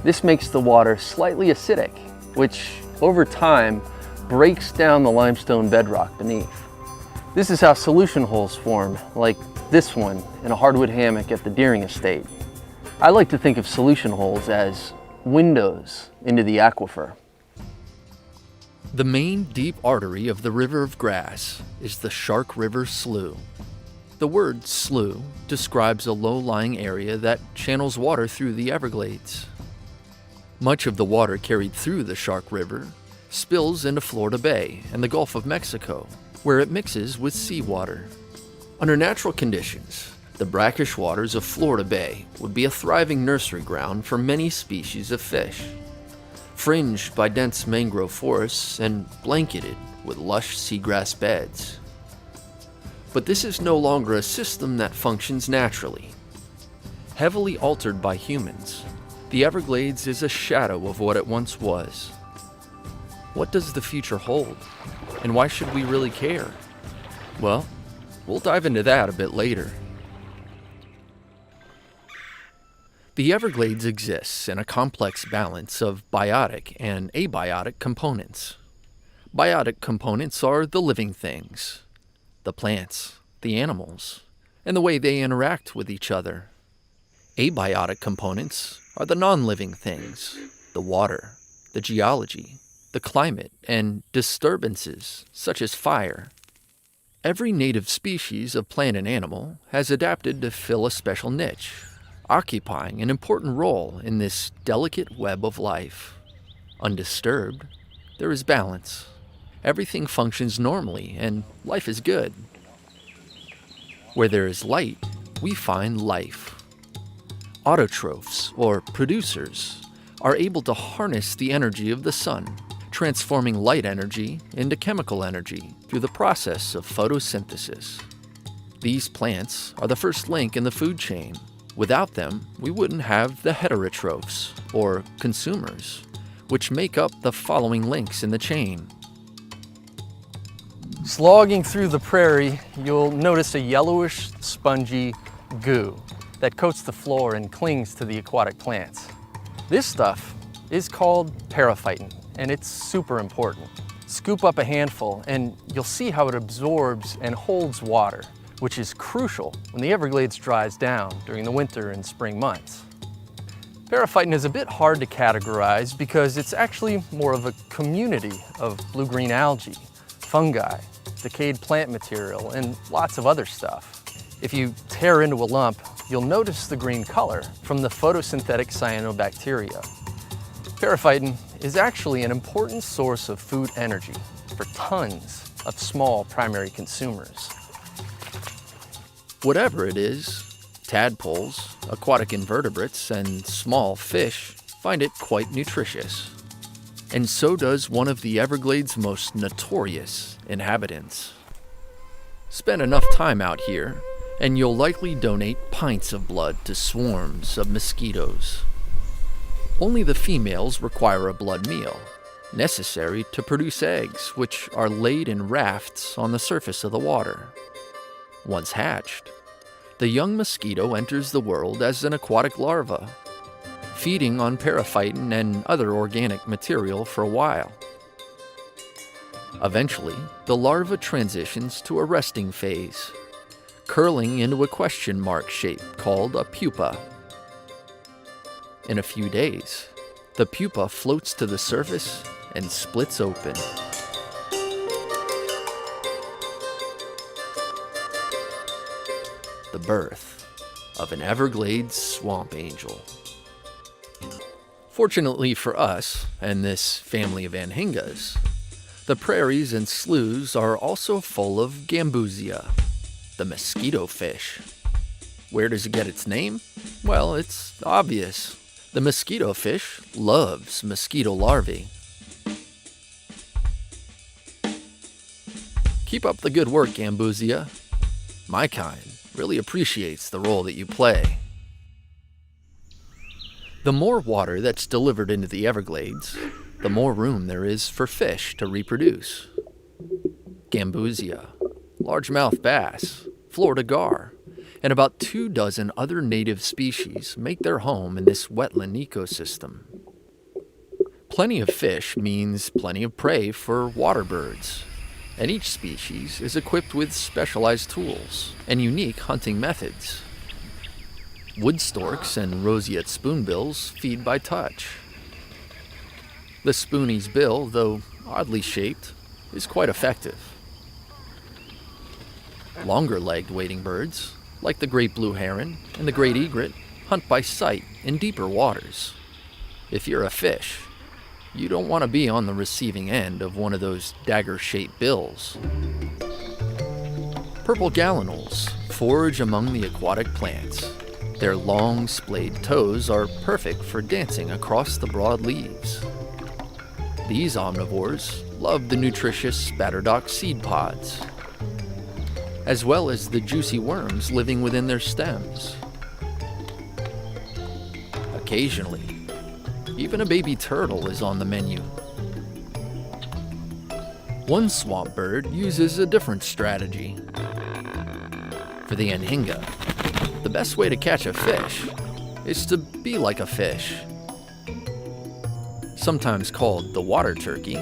This makes the water slightly acidic, which over time breaks down the limestone bedrock beneath. This is how solution holes form, like this one in a hardwood hammock at the Deering Estate. I like to think of solution holes as windows into the aquifer. The main deep artery of the River of Grass is the Shark River Slough. The word slough describes a low-lying area that channels water through the Everglades. Much of the water carried through the Shark River spills into Florida Bay and the Gulf of Mexico, where it mixes with seawater. Under natural conditions, the brackish waters of Florida Bay would be a thriving nursery ground for many species of fish, fringed by dense mangrove forests and blanketed with lush seagrass beds. But this is no longer a system that functions naturally. Heavily altered by humans, the Everglades is a shadow of what it once was. What does the future hold? And why should we really care? Well, we'll dive into that a bit later. The Everglades exists in a complex balance of biotic and abiotic components. Biotic components are the living things, the plants, the animals, and the way they interact with each other. Abiotic components are the non-living things, the water, the geology, the climate, and disturbances such as fire. Every native species of plant and animal has adapted to fill a special niche, occupying an important role in this delicate web of life. Undisturbed, there is balance. Everything functions normally, and life is good. Where there is light, we find life. Autotrophs, or producers, are able to harness the energy of the sun, transforming light energy into chemical energy through the process of photosynthesis. These plants are the first link in the food chain. Without them, we wouldn't have the heterotrophs, or consumers, which make up the following links in the chain. Slogging through the prairie, you'll notice a yellowish, spongy goo that coats the floor and clings to the aquatic plants. This stuff is called periphyton, and it's super important. Scoop up a handful and you'll see how it absorbs and holds water, which is crucial when the Everglades dries down during the winter and spring months. Periphyton is a bit hard to categorize because it's actually more of a community of blue-green algae, fungi, decayed plant material, and lots of other stuff. If you tear into a lump, you'll notice the green color from the photosynthetic cyanobacteria. Periphyton is actually an important source of food energy for tons of small primary consumers. Whatever it is, tadpoles, aquatic invertebrates, and small fish find it quite nutritious. And so does one of the Everglades' most notorious inhabitants. Spend enough time out here, and you'll likely donate pints of blood to swarms of mosquitoes. Only the females require a blood meal, necessary to produce eggs, which are laid in rafts on the surface of the water. Once hatched, the young mosquito enters the world as an aquatic larva, feeding on periphyton and other organic material for a while. Eventually, the larva transitions to a resting phase, curling into a question mark shape called a pupa. In a few days, the pupa floats to the surface and splits open. The birth of an Everglades swamp angel. Fortunately for us and this family of anhingas, the prairies and sloughs are also full of gambusia, the mosquito fish. Where does it get its name? Well, it's obvious. The mosquito fish loves mosquito larvae. Keep up the good work, gambusia. My kind really appreciates the role that you play. The more water that's delivered into the Everglades, the more room there is for fish to reproduce. Gambusia, largemouth bass, Florida gar, and about 24 other native species make their home in this wetland ecosystem. Plenty of fish means plenty of prey for water birds, and each species is equipped with specialized tools and unique hunting methods. Wood storks and roseate spoonbills feed by touch. The spoonie's bill, though oddly shaped, is quite effective. Longer-legged wading birds, like the great blue heron and the great egret, hunt by sight in deeper waters. If you're a fish, you don't want to be on the receiving end of one of those dagger-shaped bills. Purple gallinules forage among the aquatic plants. Their long, splayed toes are perfect for dancing across the broad leaves. These omnivores love the nutritious spatterdock seed pods, as well as the juicy worms living within their stems. Occasionally, even a baby turtle is on the menu. One swamp bird uses a different strategy. For the anhinga, the best way to catch a fish is to be like a fish. Sometimes called the water turkey,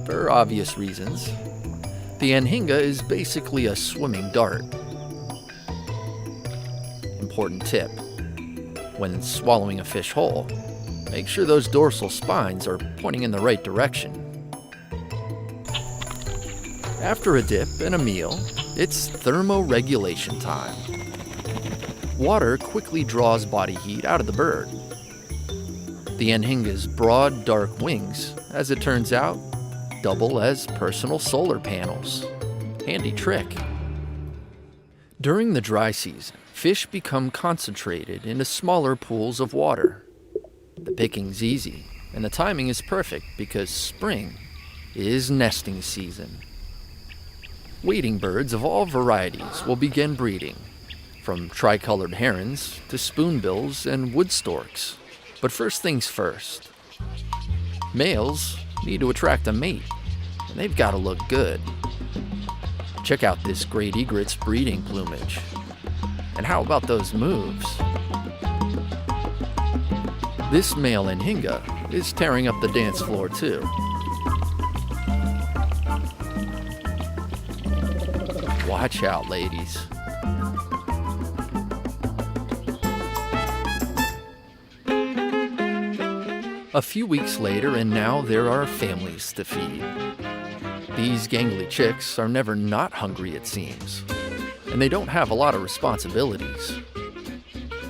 for obvious reasons, the anhinga is basically a swimming dart. Important tip: when swallowing a fish whole, make sure those dorsal spines are pointing in the right direction. After a dip and a meal, it's thermoregulation time. Water quickly draws body heat out of the bird. The anhinga's broad, dark wings, as it turns out, double as personal solar panels. Handy trick. During the dry season, fish become concentrated into smaller pools of water. The picking's easy, and the timing is perfect because spring is nesting season. Wading birds of all varieties will begin breeding, from tricolored herons to spoonbills and wood storks. But first things first. Males need to attract a mate, and they've got to look good. Check out this great egret's breeding plumage. And how about those moves? This male anhinga is tearing up the dance floor too. Watch out, ladies. A few weeks later, and now there are families to feed. These gangly chicks are never not hungry, it seems, and they don't have a lot of responsibilities.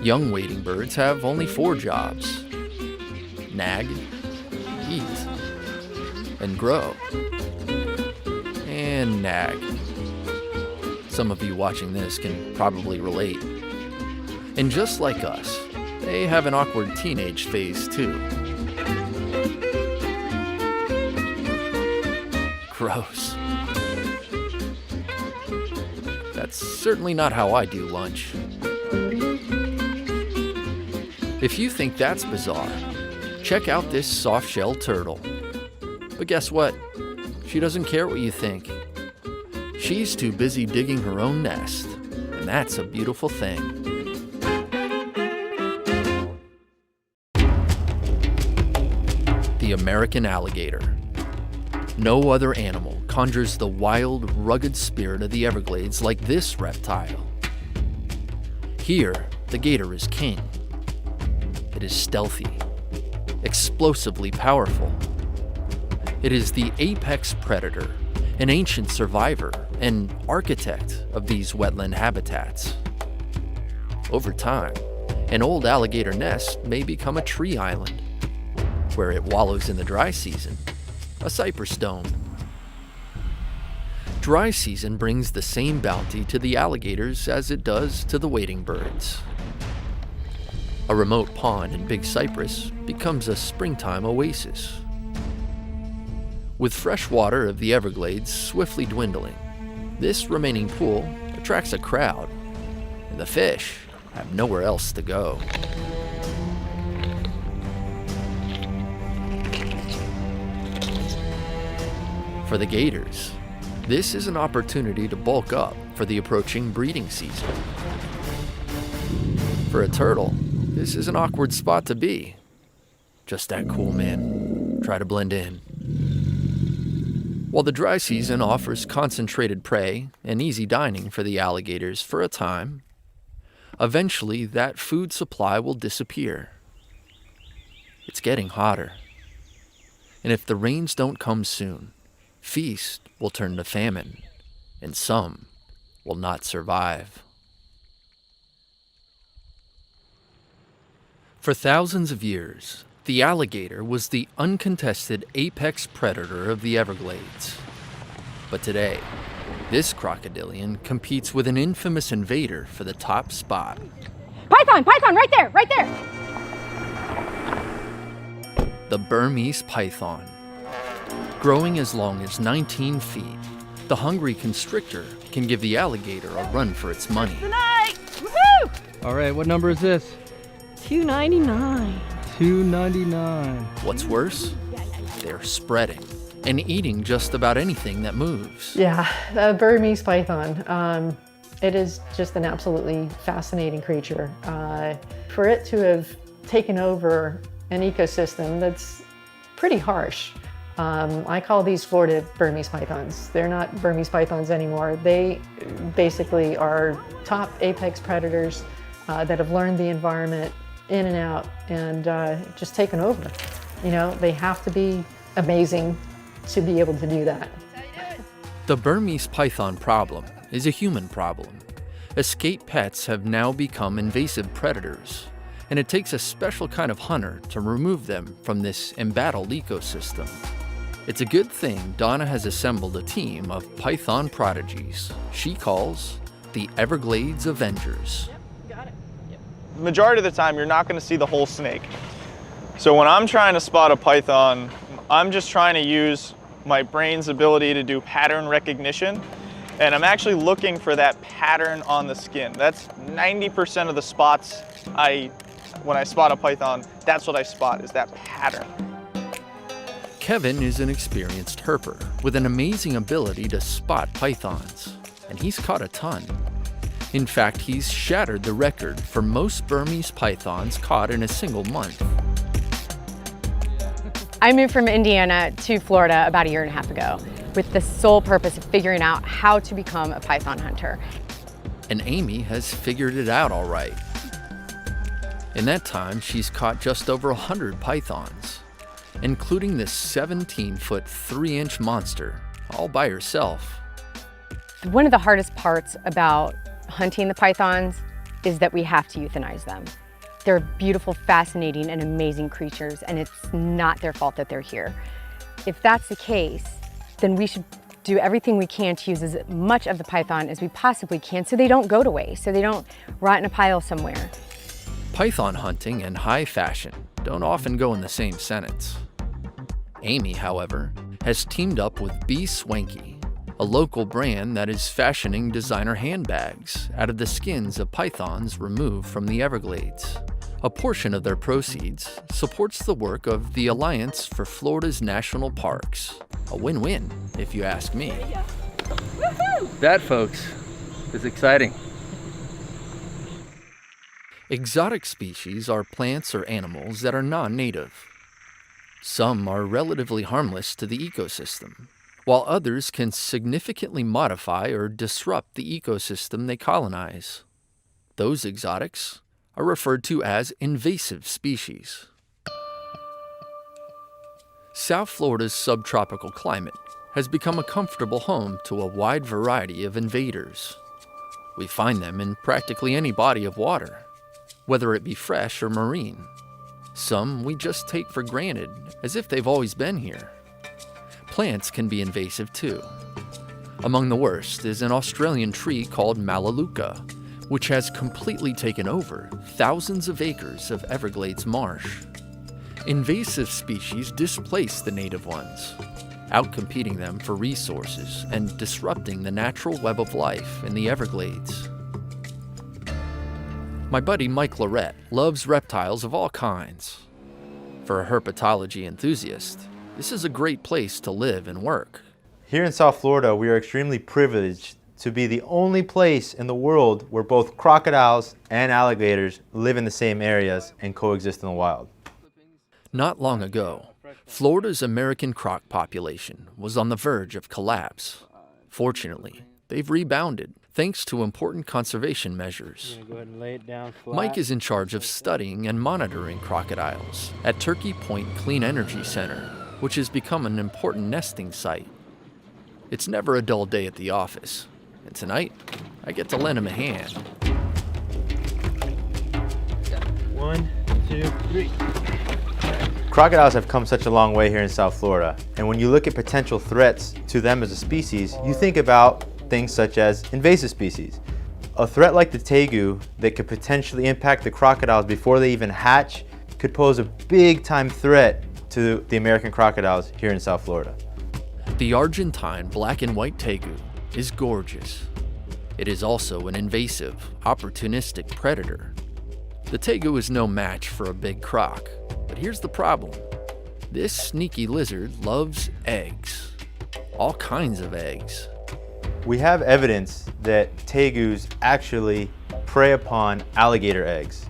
Young wading birds have only 4 jobs: nag, eat, and grow. And nag. Some of you watching this can probably relate. And just like us, they have an awkward teenage phase too. Gross. That's certainly not how I do lunch. If you think that's bizarre, check out this soft-shell turtle. But guess what? She doesn't care what you think. She's too busy digging her own nest, and that's a beautiful thing. The American alligator. No other animal conjures the wild, rugged spirit of the Everglades like this reptile. Here, the gator is king. It is stealthy, explosively powerful. It is the apex predator, an ancient survivor, and architect of these wetland habitats. Over time, an old alligator nest may become a tree island, where it wallows in the dry season, a cypress dome. Dry season brings the same bounty to the alligators as it does to the wading birds. A remote pond in Big Cypress becomes a springtime oasis. With fresh water of the Everglades swiftly dwindling, this remaining pool attracts a crowd, and the fish have nowhere else to go. For the gators, this is an opportunity to bulk up for the approaching breeding season. For a turtle, this is an awkward spot to be. Just that cool, man. Try to blend in. While the dry season offers concentrated prey and easy dining for the alligators for a time, eventually that food supply will disappear. It's getting hotter. And if the rains don't come soon, feast will turn to famine, and some will not survive. For thousands of years, the alligator was the uncontested apex predator of the Everglades. But today, This crocodilian competes with an infamous invader for the top spot. Python, python, right there, right there. The Burmese python. Growing as long as 19 feet, the hungry constrictor can give the alligator a run for its money. Tonight, woohoo! All right, what number is this? $2.99. $2.99. What's worse? They're spreading and eating just about anything that moves. Yeah, the Burmese python. It is just an absolutely fascinating creature. For it to have taken over an ecosystem that's pretty harsh. I call these Florida Burmese pythons. They're not Burmese pythons anymore. They basically are top apex predators that have learned the environment in and out and just taken over. You know, they have to be amazing to be able to do that. The Burmese python problem is a human problem. Escaped pets have now become invasive predators, and it takes a special kind of hunter to remove them from this embattled ecosystem. It's a good thing Donna has assembled a team of python prodigies she calls the Everglades Avengers. The majority of the time, you're not going to see the whole snake. So when I'm trying to spot a python, I'm just trying to use my brain's ability to do pattern recognition, and I'm actually looking for that pattern on the skin. That's 90% of the spots when I spot a python, that's what I spot, is that pattern. Kevin is an experienced herper with an amazing ability to spot pythons, and he's caught a ton. In fact, he's shattered the record for most Burmese pythons caught in a single month. I moved from Indiana to Florida about 1.5 years ago with the sole purpose of figuring out how to become a python hunter. And Amy has figured it out all right. In that time, she's caught just over 100 pythons, including this 17-foot, 3-inch monster, all by herself. One of the hardest parts about hunting the pythons is that we have to euthanize them. They're beautiful, fascinating, and amazing creatures, and it's not their fault that they're here. If that's the case, then we should do everything we can to use as much of the python as we possibly can so they don't go to waste, so they don't rot in a pile somewhere. Python hunting and high fashion don't often go in the same sentence. Amy, however, has teamed up with Be Swanky, a local brand that is fashioning designer handbags out of the skins of pythons removed from the Everglades. A portion of their proceeds supports the work of the Alliance for Florida's National Parks. A win-win, if you ask me. That, folks, is exciting. Exotic species are plants or animals that are non-native. Some are relatively harmless to the ecosystem, while others can significantly modify or disrupt the ecosystem they colonize. Those exotics are referred to as invasive species. South Florida's subtropical climate has become a comfortable home to a wide variety of invaders. We find them in practically any body of water, whether it be fresh or marine. Some we just take for granted, as if they've always been here. Plants can be invasive too. Among the worst is an Australian tree called Melaleuca, which has completely taken over thousands of acres of Everglades marsh. Invasive species displace the native ones, outcompeting them for resources and disrupting the natural web of life in the Everglades. My buddy Mike Lorette loves reptiles of all kinds. For a herpetology enthusiast, this is a great place to live and work. Here in South Florida, we are extremely privileged to be the only place in the world where both crocodiles and alligators live in the same areas and coexist in the wild. Not long ago, Florida's American croc population was on the verge of collapse. Fortunately, they've rebounded thanks to important conservation measures. Go ahead and lay it down flat. Mike is in charge of studying and monitoring crocodiles at Turkey Point Clean Energy Center, which has become an important nesting site. It's never a dull day at the office, and tonight, I get to lend him a hand. 1, 2, 3. Crocodiles have come such a long way here in South Florida, and when you look at potential threats to them as a species, you think about things such as invasive species. A threat like the tegu that could potentially impact the crocodiles before they even hatch could pose a big-time threat to the American crocodiles here in South Florida. The Argentine black and white tegu is gorgeous. It is also an invasive, opportunistic predator. The tegu is no match for a big croc, but here's the problem. This sneaky lizard loves eggs. All kinds of eggs. We have evidence that tegus actually prey upon alligator eggs.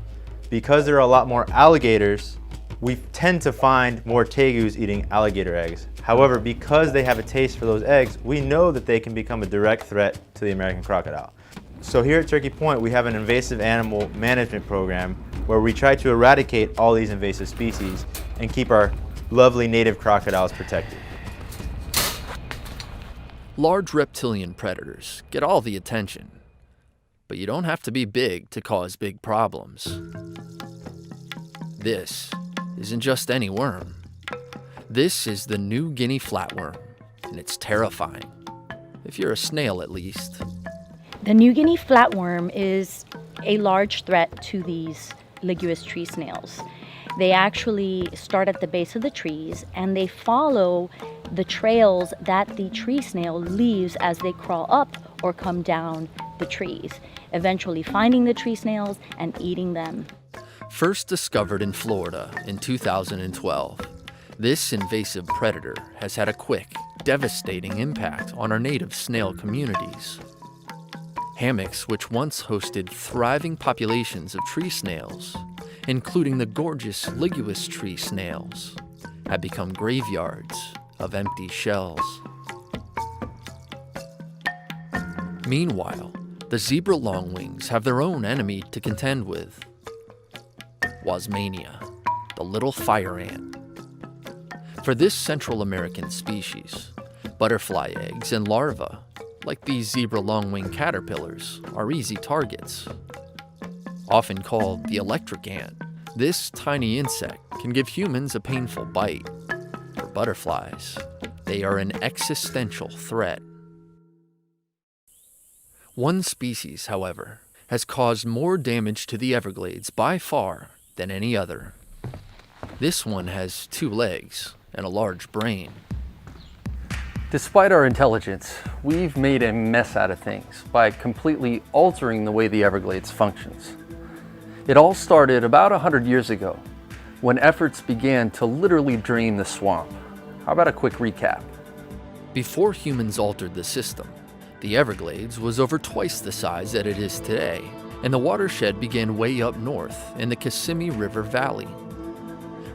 Because there are a lot more alligators, we tend to find more tegus eating alligator eggs. However, because they have a taste for those eggs, we know that they can become a direct threat to the American crocodile. So here at Turkey Point, we have an invasive animal management program where we try to eradicate all these invasive species and keep our lovely native crocodiles protected. Large reptilian predators get all the attention, but you don't have to be big to cause big problems. This isn't just any worm. This is the New Guinea flatworm, and it's terrifying, if you're a snail at least. The New Guinea flatworm is a large threat to these ligneous tree snails. They actually start at the base of the trees and they follow the trails that the tree snail leaves as they crawl up or come down the trees, eventually finding the tree snails and eating them. First discovered in Florida in 2012, this invasive predator has had a quick, devastating impact on our native snail communities. Hammocks, which once hosted thriving populations of tree snails, including the gorgeous ligneous tree snails, have become graveyards of empty shells. Meanwhile, the zebra longwings have their own enemy to contend with: Wasmania, the little fire ant. For this Central American species, butterfly eggs and larvae, like these zebra longwing caterpillars, are easy targets. Often called the electric ant, this tiny insect can give humans a painful bite. For butterflies, they are an existential threat. One species, however, has caused more damage to the Everglades by far than any other. This one has 2 legs and a large brain. Despite our intelligence, we've made a mess out of things by completely altering the way the Everglades functions. It all started about 100 years ago, when efforts began to literally drain the swamp. How about a quick recap? Before humans altered the system, the Everglades was over twice the size that it is today, and the watershed began way up north in the Kissimmee River Valley.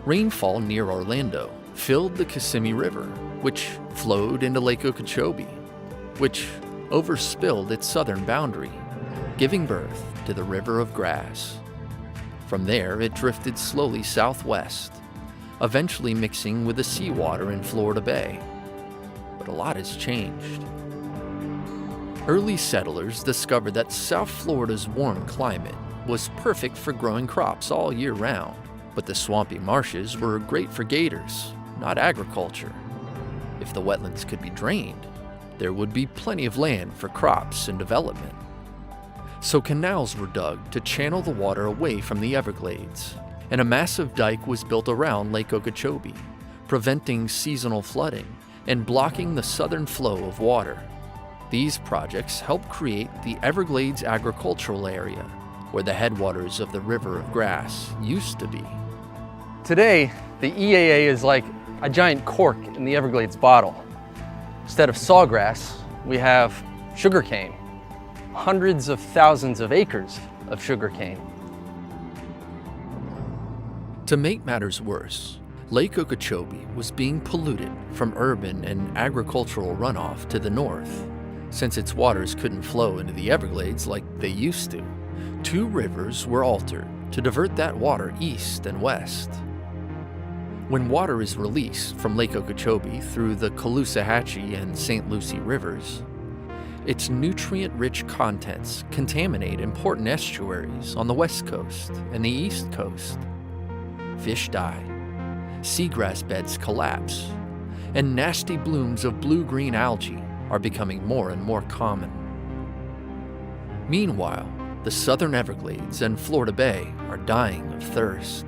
Rainfall near Orlando filled the Kissimmee River, which flowed into Lake Okeechobee, which overspilled its southern boundary, giving birth to the River of Grass. From there, it drifted slowly southwest, eventually mixing with the seawater in Florida Bay. But a lot has changed. Early settlers discovered that South Florida's warm climate was perfect for growing crops all year round, but the swampy marshes were great for gators, not agriculture. If the wetlands could be drained, there would be plenty of land for crops and development. So canals were dug to channel the water away from the Everglades, and a massive dike was built around Lake Okeechobee, preventing seasonal flooding and blocking the southern flow of water. These projects helped create the Everglades agricultural area, where the headwaters of the River of Grass used to be. Today, the EAA is like a giant cork in the Everglades bottle. Instead of sawgrass, we have sugarcane. Hundreds of thousands of acres of sugarcane. To make matters worse, Lake Okeechobee was being polluted from urban and agricultural runoff to the north. Since its waters couldn't flow into the Everglades like they used to, 2 rivers were altered to divert that water east and west. When water is released from Lake Okeechobee through the Caloosahatchee and St. Lucie rivers, its nutrient-rich contents contaminate important estuaries on the west coast and the east coast. Fish die, seagrass beds collapse, and nasty blooms of blue-green algae are becoming more and more common. Meanwhile, the southern Everglades and Florida Bay are dying of thirst.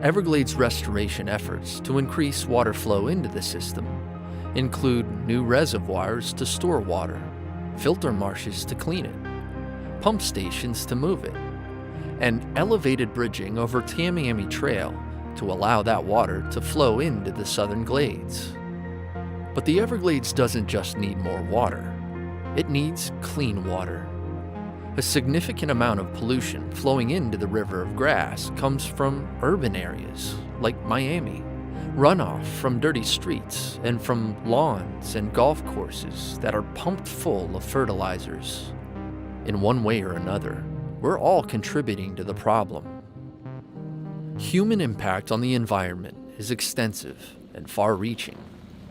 Everglades restoration efforts to increase water flow into the system include new reservoirs to store water, filter marshes to clean it, pump stations to move it, and elevated bridging over Tamiami Trail to allow that water to flow into the southern glades. But the Everglades doesn't just need more water, it needs clean water. A significant amount of pollution flowing into the River of Grass comes from urban areas like Miami, runoff from dirty streets, and from lawns and golf courses that are pumped full of fertilizers. In one way or another, we're all contributing to the problem. Human impact on the environment is extensive and far-reaching,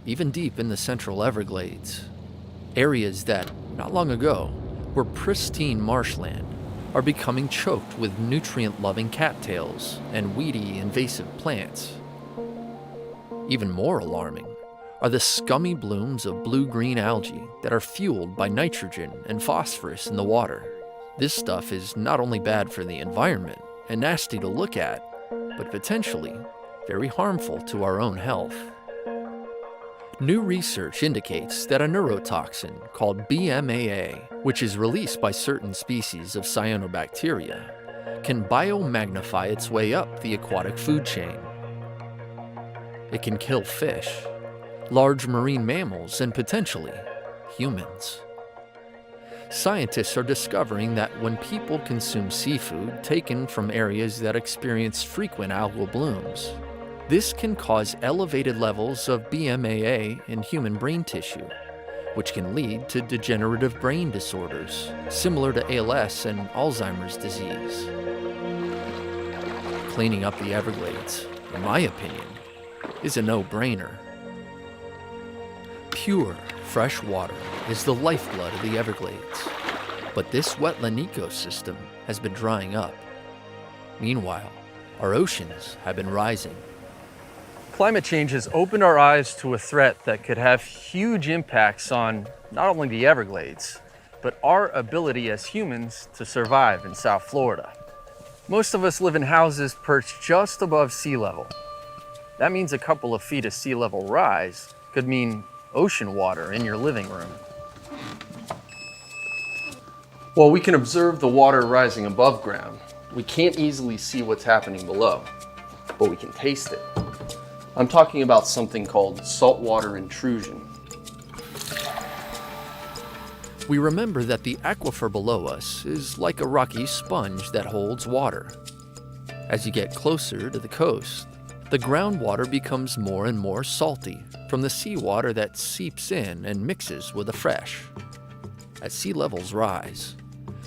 even deep in the central Everglades. Areas that, not long ago, were pristine marshland are becoming choked with nutrient-loving cattails and weedy invasive plants. Even more alarming are the scummy blooms of blue-green algae that are fueled by nitrogen and phosphorus in the water. This stuff is not only bad for the environment and nasty to look at, but potentially very harmful to our own health. New research indicates that a neurotoxin called BMAA, which is released by certain species of cyanobacteria, can biomagnify its way up the aquatic food chain. It can kill fish, large marine mammals, and potentially humans. Scientists are discovering that when people consume seafood taken from areas that experience frequent algal blooms, this can cause elevated levels of BMAA in human brain tissue, which can lead to degenerative brain disorders, similar to ALS and Alzheimer's disease. Cleaning up the Everglades, in my opinion, is a no-brainer. Pure, fresh water is the lifeblood of the Everglades, but this wetland ecosystem has been drying up. Meanwhile, our oceans have been rising. Climate change has opened our eyes to a threat that could have huge impacts on not only the Everglades, but our ability as humans to survive in South Florida. Most of us live in houses perched just above sea level. That means a couple of feet of sea level rise could mean ocean water in your living room. While we can observe the water rising above ground, we can't easily see what's happening below, but we can taste it. I'm talking about something called saltwater intrusion. We remember that the aquifer below us is like a rocky sponge that holds water. As you get closer to the coast, the groundwater becomes more and more salty from the seawater that seeps in and mixes with the fresh. As sea levels rise,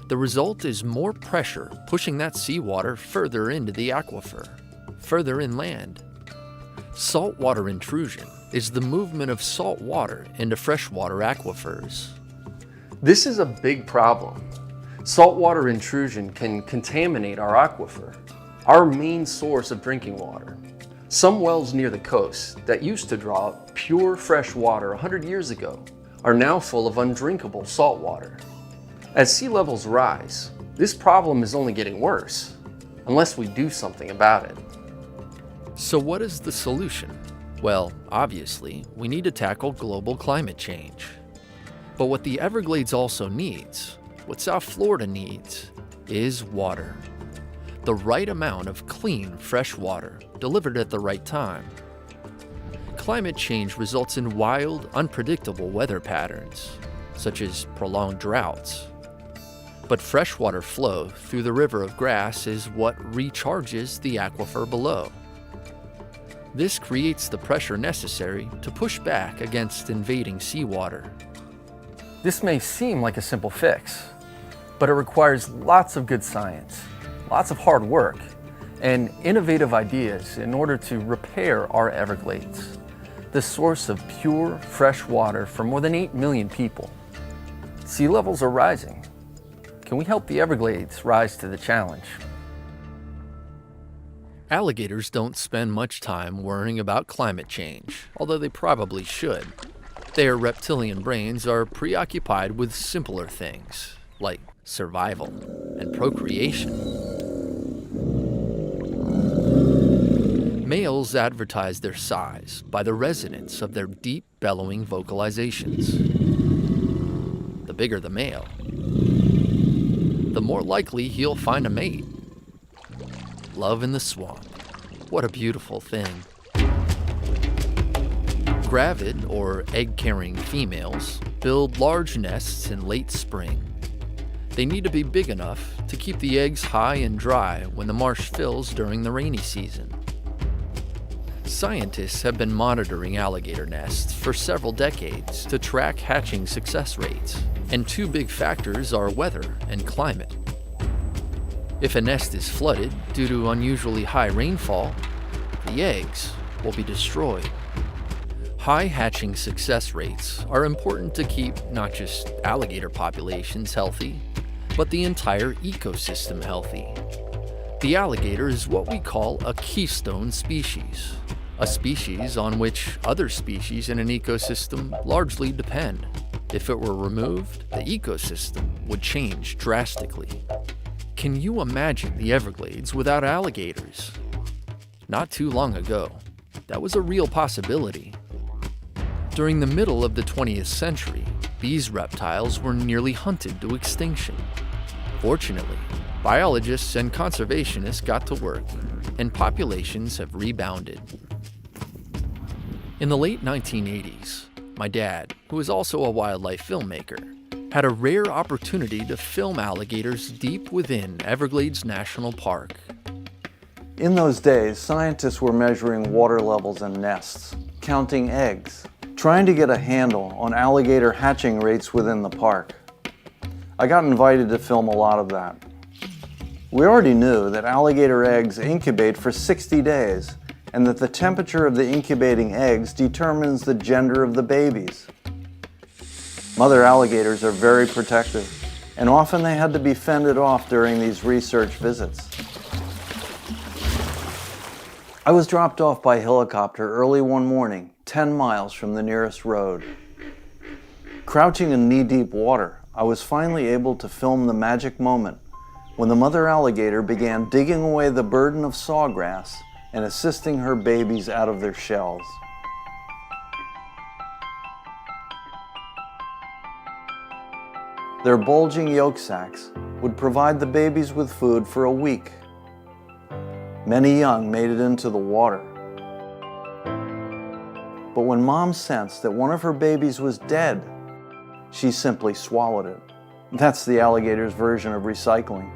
the result is more pressure pushing that seawater further into the aquifer, further inland. Saltwater intrusion is the movement of salt water into freshwater aquifers. This is a big problem. Saltwater intrusion can contaminate our aquifer, our main source of drinking water. Some wells near the coast that used to draw pure fresh water 100 years ago are now full of undrinkable salt water. As sea levels rise, this problem is only getting worse, unless we do something about it. So what is the solution? Well, obviously, we need to tackle global climate change. But what the Everglades also needs, what South Florida needs, is water. The right amount of clean, fresh water delivered at the right time. Climate change results in wild, unpredictable weather patterns, such as prolonged droughts. But freshwater flow through the River of Grass is what recharges the aquifer below. This creates the pressure necessary to push back against invading seawater. This may seem like a simple fix, but it requires lots of good science, lots of hard work, and innovative ideas in order to repair our Everglades, the source of pure, fresh water for more than 8 million people. Sea levels are rising. Can we help the Everglades rise to the challenge? Alligators don't spend much time worrying about climate change, although they probably should. Their reptilian brains are preoccupied with simpler things, like survival and procreation. Males advertise their size by the resonance of their deep bellowing vocalizations. The bigger the male, the more likely he'll find a mate. Love in the swamp. What a beautiful thing. Gravid, or egg-carrying females, build large nests in late spring. They need to be big enough to keep the eggs high and dry when the marsh fills during the rainy season. Scientists have been monitoring alligator nests for several decades to track hatching success rates, and two big factors are weather and climate. If a nest is flooded due to unusually high rainfall, the eggs will be destroyed. High hatching success rates are important to keep not just alligator populations healthy, but the entire ecosystem healthy. The alligator is what we call a keystone species, a species on which other species in an ecosystem largely depend. If it were removed, the ecosystem would change drastically. Can you imagine the Everglades without alligators? Not too long ago, that was a real possibility. During the middle of the 20th century, these reptiles were nearly hunted to extinction. Fortunately, biologists and conservationists got to work, and populations have rebounded. In the late 1980s, my dad, who is also a wildlife filmmaker, had a rare opportunity to film alligators deep within Everglades National Park. In those days, scientists were measuring water levels in nests, counting eggs, trying to get a handle on alligator hatching rates within the park. I got invited to film a lot of that. We already knew that alligator eggs incubate for 60 days and that the temperature of the incubating eggs determines the gender of the babies. Mother alligators are very protective, and often they had to be fended off during these research visits. I was dropped off by helicopter early one morning, 10 miles from the nearest road. Crouching in knee-deep water, I was finally able to film the magic moment when the mother alligator began digging away the burden of sawgrass and assisting her babies out of their shells. Their bulging yolk sacs would provide the babies with food for a week. Many young made it into the water. But when Mom sensed that one of her babies was dead, she simply swallowed it. That's the alligator's version of recycling.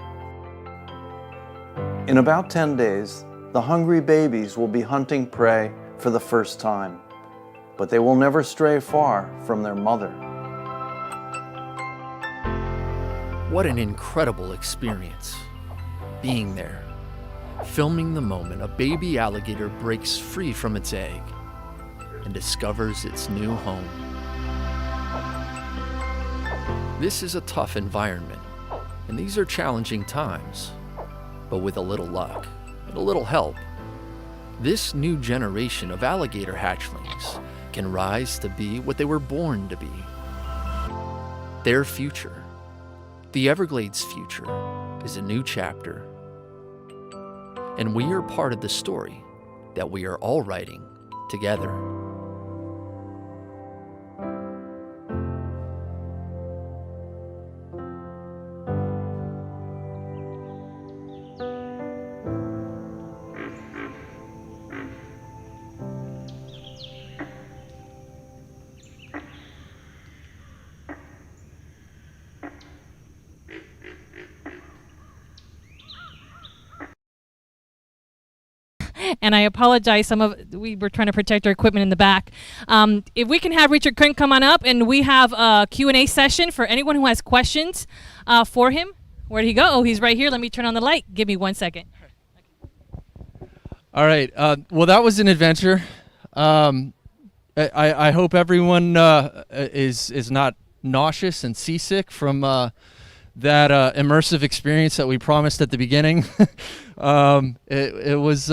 In about 10 days, the hungry babies will be hunting prey for the first time, but they will never stray far from their mother. What an incredible experience, being there, filming the moment a baby alligator breaks free from its egg and discovers its new home. This is a tough environment, and these are challenging times, but with a little luck and a little help, this new generation of alligator hatchlings can rise to be what they were born to be. Their future, the Everglades' future, is a new chapter, and we are part of the story that we are all writing together. And I apologize, we were trying to protect our equipment in the back. If we can have Richard Kern come on up, and we have a Q&A session for anyone who has questions for him. Where'd he go? Oh, he's right here. Let me turn on the light. Give me 1 second. All right. Well, that was an adventure. I hope everyone is not nauseous and seasick from that immersive experience that we promised at the beginning. It was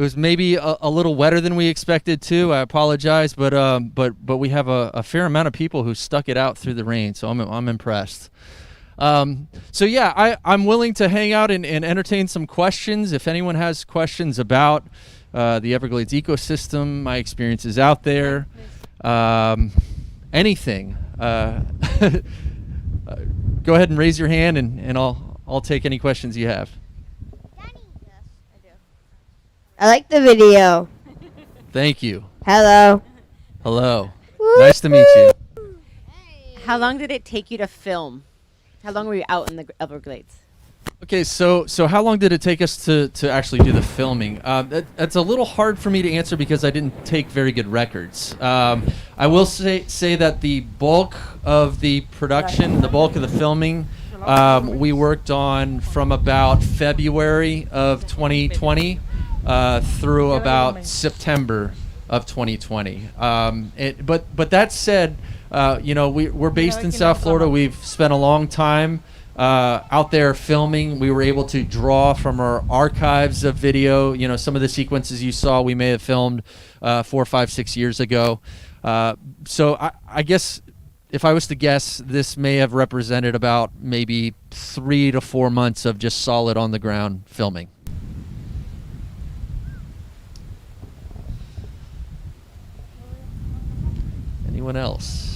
was maybe a little wetter than we expected too. I apologize, but we have a fair amount of people who stuck it out through the rain, so I'm impressed. So yeah, I'm willing to hang out and entertain some questions. If anyone has questions about the Everglades ecosystem, my experiences out there, anything, go ahead and raise your hand, and I'll take any questions you have. I like the video. Thank you. Hello. Hello. Nice to meet you. How long did it take you to film? How long were you out in the Everglades? Okay, so how long did it take us to actually do the filming? That's a little hard for me to answer because I didn't take very good records. I will say that the bulk of the production, the bulk of the filming, we worked on from about February of 2020 through about September of 2020. But that said, we're based in South Florida. We've spent a long time out there filming. We were able to draw from our archives of video. Some of the sequences you saw we may have filmed 4, 5, 6 years ago. So I guess if I was to guess, this may have represented about maybe 3 to 4 months of just solid on the ground filming. Anyone else?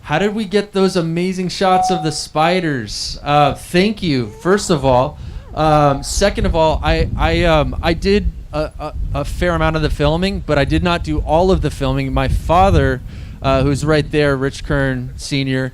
How did we get those amazing shots of the spiders? Thank you, first of all. Second of all, I did a fair amount of the filming, but I did not do all of the filming. My father, who's right there, Rich Kern Sr.,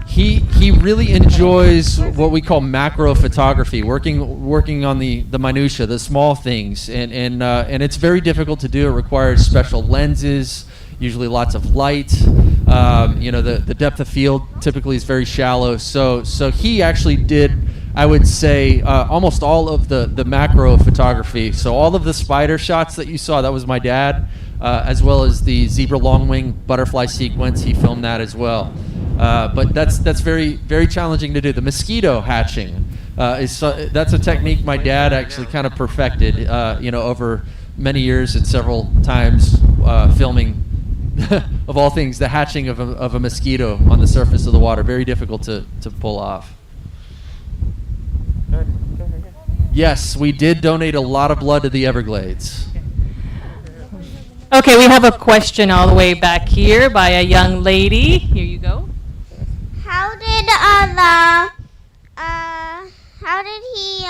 he really enjoys what we call macro photography, working on the minutia, the small things, and it's very difficult to do. It requires special lenses, usually lots of light. The depth of field typically is very shallow. So he actually did, I would say, almost all of the macro photography. So all of the spider shots that you saw, that was my dad, as well as the zebra longwing butterfly sequence. He filmed that as well. But that's very, very challenging to do. The mosquito hatching that's a technique my dad actually kind of perfected, over many years and several times filming. Of all things, the hatching of a mosquito on the surface of the water, very difficult to pull off. Yes, we did donate a lot of blood to the Everglades. Okay, we have a question all the way back here by a young lady. Here you go. How did he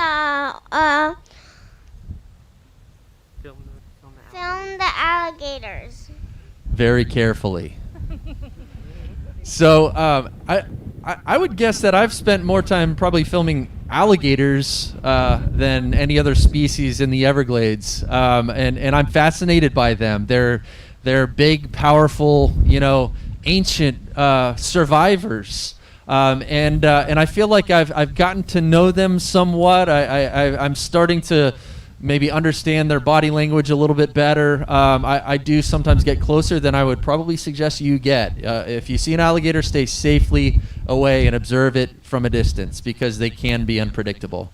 film the alligators? Very carefully. So I would guess that I've spent more time probably filming alligators than any other species in the Everglades, and I'm fascinated by them. They're big, powerful, ancient survivors, and I feel like I've gotten to know them somewhat. I'm starting to maybe understand their body language a little bit better. I do sometimes get closer than I would probably suggest you get. If you see an alligator, stay safely away and observe it from a distance because they can be unpredictable.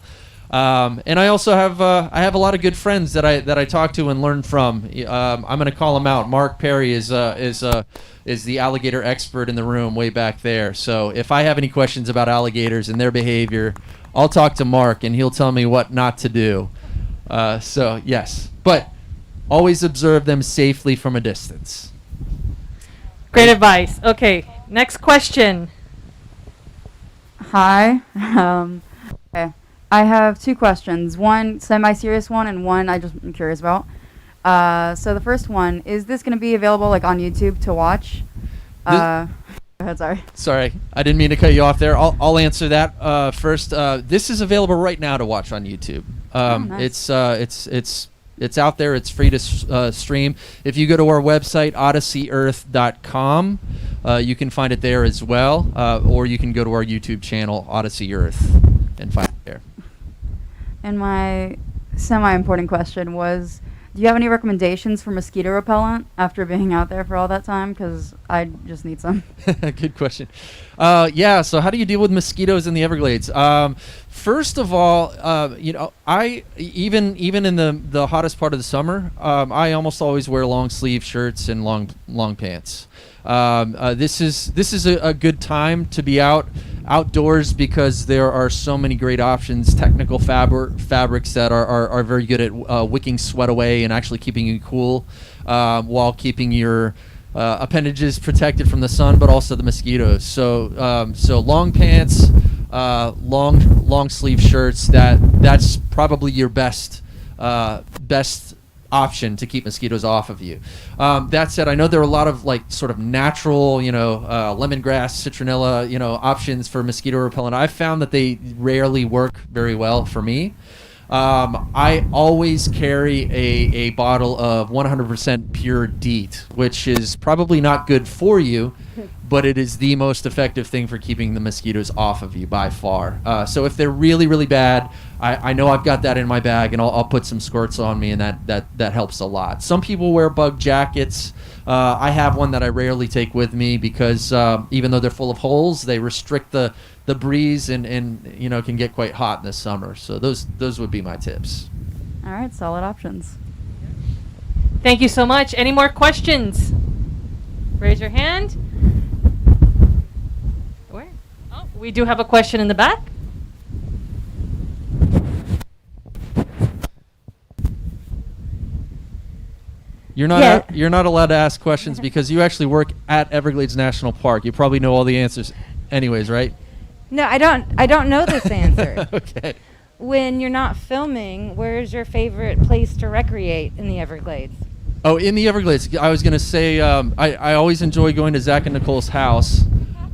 And I also have I have a lot of good friends that I talk to and learn from. I'm going to call them out. Mark Perry is the alligator expert in the room way back there. So if I have any questions about alligators and their behavior, I'll talk to Mark and he'll tell me what not to do. So yes, but always observe them safely from a distance. Great advice. Okay, next question. Hi. Okay. I have 2 questions. One semi-serious one and one I'm curious about. So the first one, is this going to be available on YouTube to watch? Go ahead, sorry. Sorry, I didn't mean to cut you off there. I'll answer that first. This is available right now to watch on YouTube. Nice. It's out there. It's free to stream. If you go to our website, odysseyearth.com, you can find it there as well, or you can go to our YouTube channel, Odyssey Earth, and find it there. And my semi-important question was, Do you have any recommendations for mosquito repellent after being out there for all that time? Because I just need some. Good question. Yeah. So how do you deal with mosquitoes in the Everglades? First of all, I even in the hottest part of the summer, I almost always wear long sleeve shirts and long pants. This is a good time to be outdoors because there are so many great options, technical fabrics that are very good at wicking sweat away and actually keeping you cool while keeping your appendages protected from the sun, but also the mosquitoes. So long pants, long sleeve shirts. That's probably your best option to keep mosquitoes off of you. That said, I know there are a lot of like sort of natural, lemongrass, citronella, options for mosquito repellent. I've found that they rarely work very well for me. I always carry a bottle of 100% pure DEET, which is probably not good for you, but it is the most effective thing for keeping the mosquitoes off of you by far. So if they're really, really bad, I know I've got that in my bag, and I'll put some squirts on me, and that helps a lot. Some people wear bug jackets. I have one that I rarely take with me because even though they're full of holes, they restrict the breeze and can get quite hot in the summer. So those would be my tips. All right, solid options. Thank you so much. Any more questions? Raise your hand. Where? Oh, we do have a question in the back. You're not allowed to ask questions because you actually work at Everglades National Park. You probably know all the answers anyways, right? No, I don't know this answer. Okay. When you're not filming, where's your favorite place to recreate in the Everglades? Oh, in the Everglades, I was going to say I always enjoy going to Zach and Nicole's house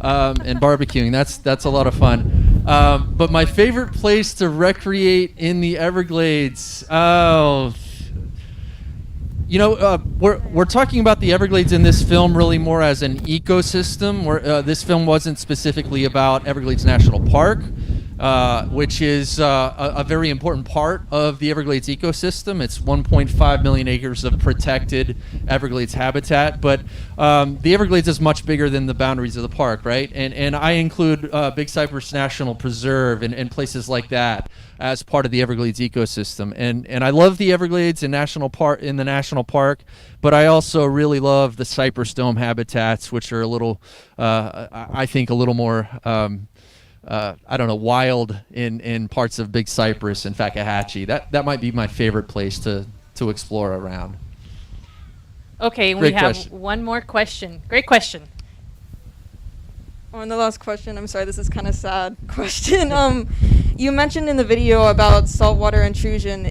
and barbecuing. That's a lot of fun. But my favorite place to recreate in the Everglades, we're talking about the Everglades in this film really more as an ecosystem. Where this film wasn't specifically about Everglades National Park, which is a very important part of the Everglades ecosystem. It's 1.5 million acres of protected Everglades habitat, but the Everglades is much bigger than the boundaries of the park, right? And I include Big Cypress National Preserve and places like that as part of the Everglades ecosystem. And I love the Everglades in the national park, but I also really love the Cypress Dome habitats, which are a little, I think, a little more wild in parts of Big Cypress and Fakahatchee. That might be my favorite place to explore around. Okay, we have one more question. Great question. On the last question, I'm sorry, this is kind of sad question. You mentioned in the video about saltwater intrusion.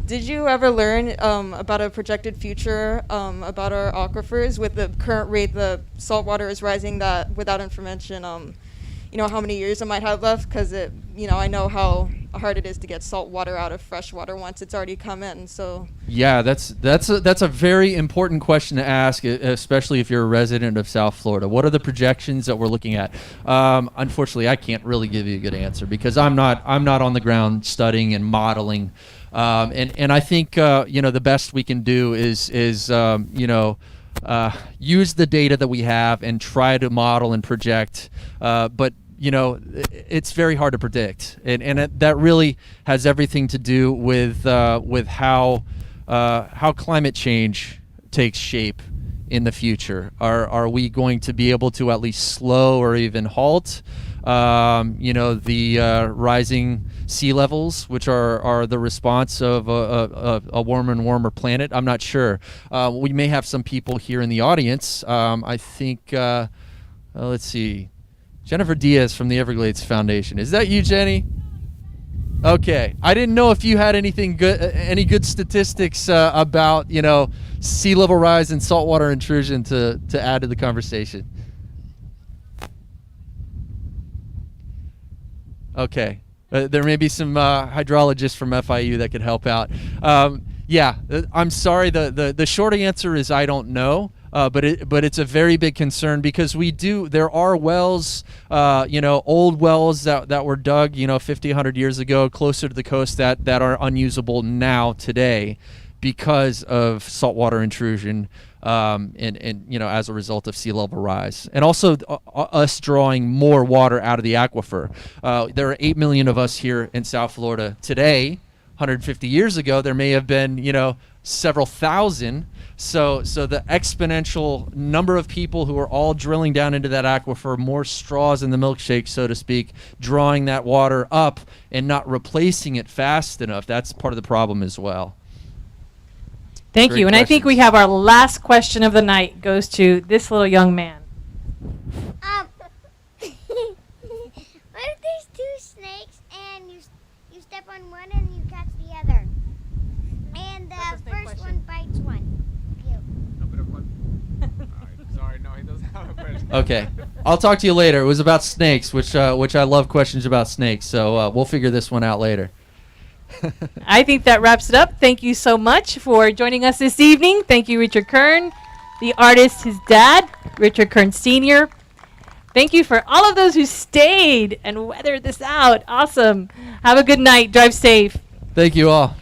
Did you ever learn about a projected future about our aquifers with the current rate the saltwater is rising, that without information, how many years it might have left? Because I know how hard it is to get salt water out of fresh water once it's already come in. So yeah, that's a very important question to ask, especially if you're a resident of South Florida. What are the projections that we're looking at? Unfortunately, I can't really give you a good answer because I'm not on the ground studying and modeling. And I think the best we can do is use the data that we have and try to model and project. But it's very hard to predict, and that really has everything to do with how climate change takes shape in the future. Are we going to be able to at least slow or even halt the rising sea levels, which are the response of a warmer and warmer planet? I'm not sure. We may have some people here in the audience. I think, let's see, Jennifer Diaz from the Everglades Foundation. Is that you, Jenny? Okay. I didn't know if you had any good statistics about sea level rise and saltwater intrusion to add to the conversation. Okay. There may be some hydrologists from FIU that could help out. I'm sorry. The short answer is I don't know. But it's a very big concern because there are wells, old wells that were dug, 50, 100 years ago closer to the coast that are unusable now today. because of saltwater intrusion, and as a result of sea level rise, and also us drawing more water out of the aquifer. There are 8 million of us here in South Florida today. 150 years ago, there may have been, several thousand. So the exponential number of people who are all drilling down into that aquifer, more straws in the milkshake, so to speak, drawing that water up and not replacing it fast enough. That's part of the problem as well. Thank Great you. And I think we have our last question of the night goes to this little young man. What if there's two snakes and you step on one and you catch the other? And the first one bites one. Sorry, no, he doesn't have a question. Okay, I'll talk to you later. It was about snakes, which I love questions about snakes. So we'll figure this one out later. I think that wraps it up. Thank you so much for joining us this evening. Thank you, Richard Kern, the artist, his dad, Richard Kern Sr. Thank you for all of those who stayed and weathered this out. Awesome. Have a good night. Drive safe. Thank you all.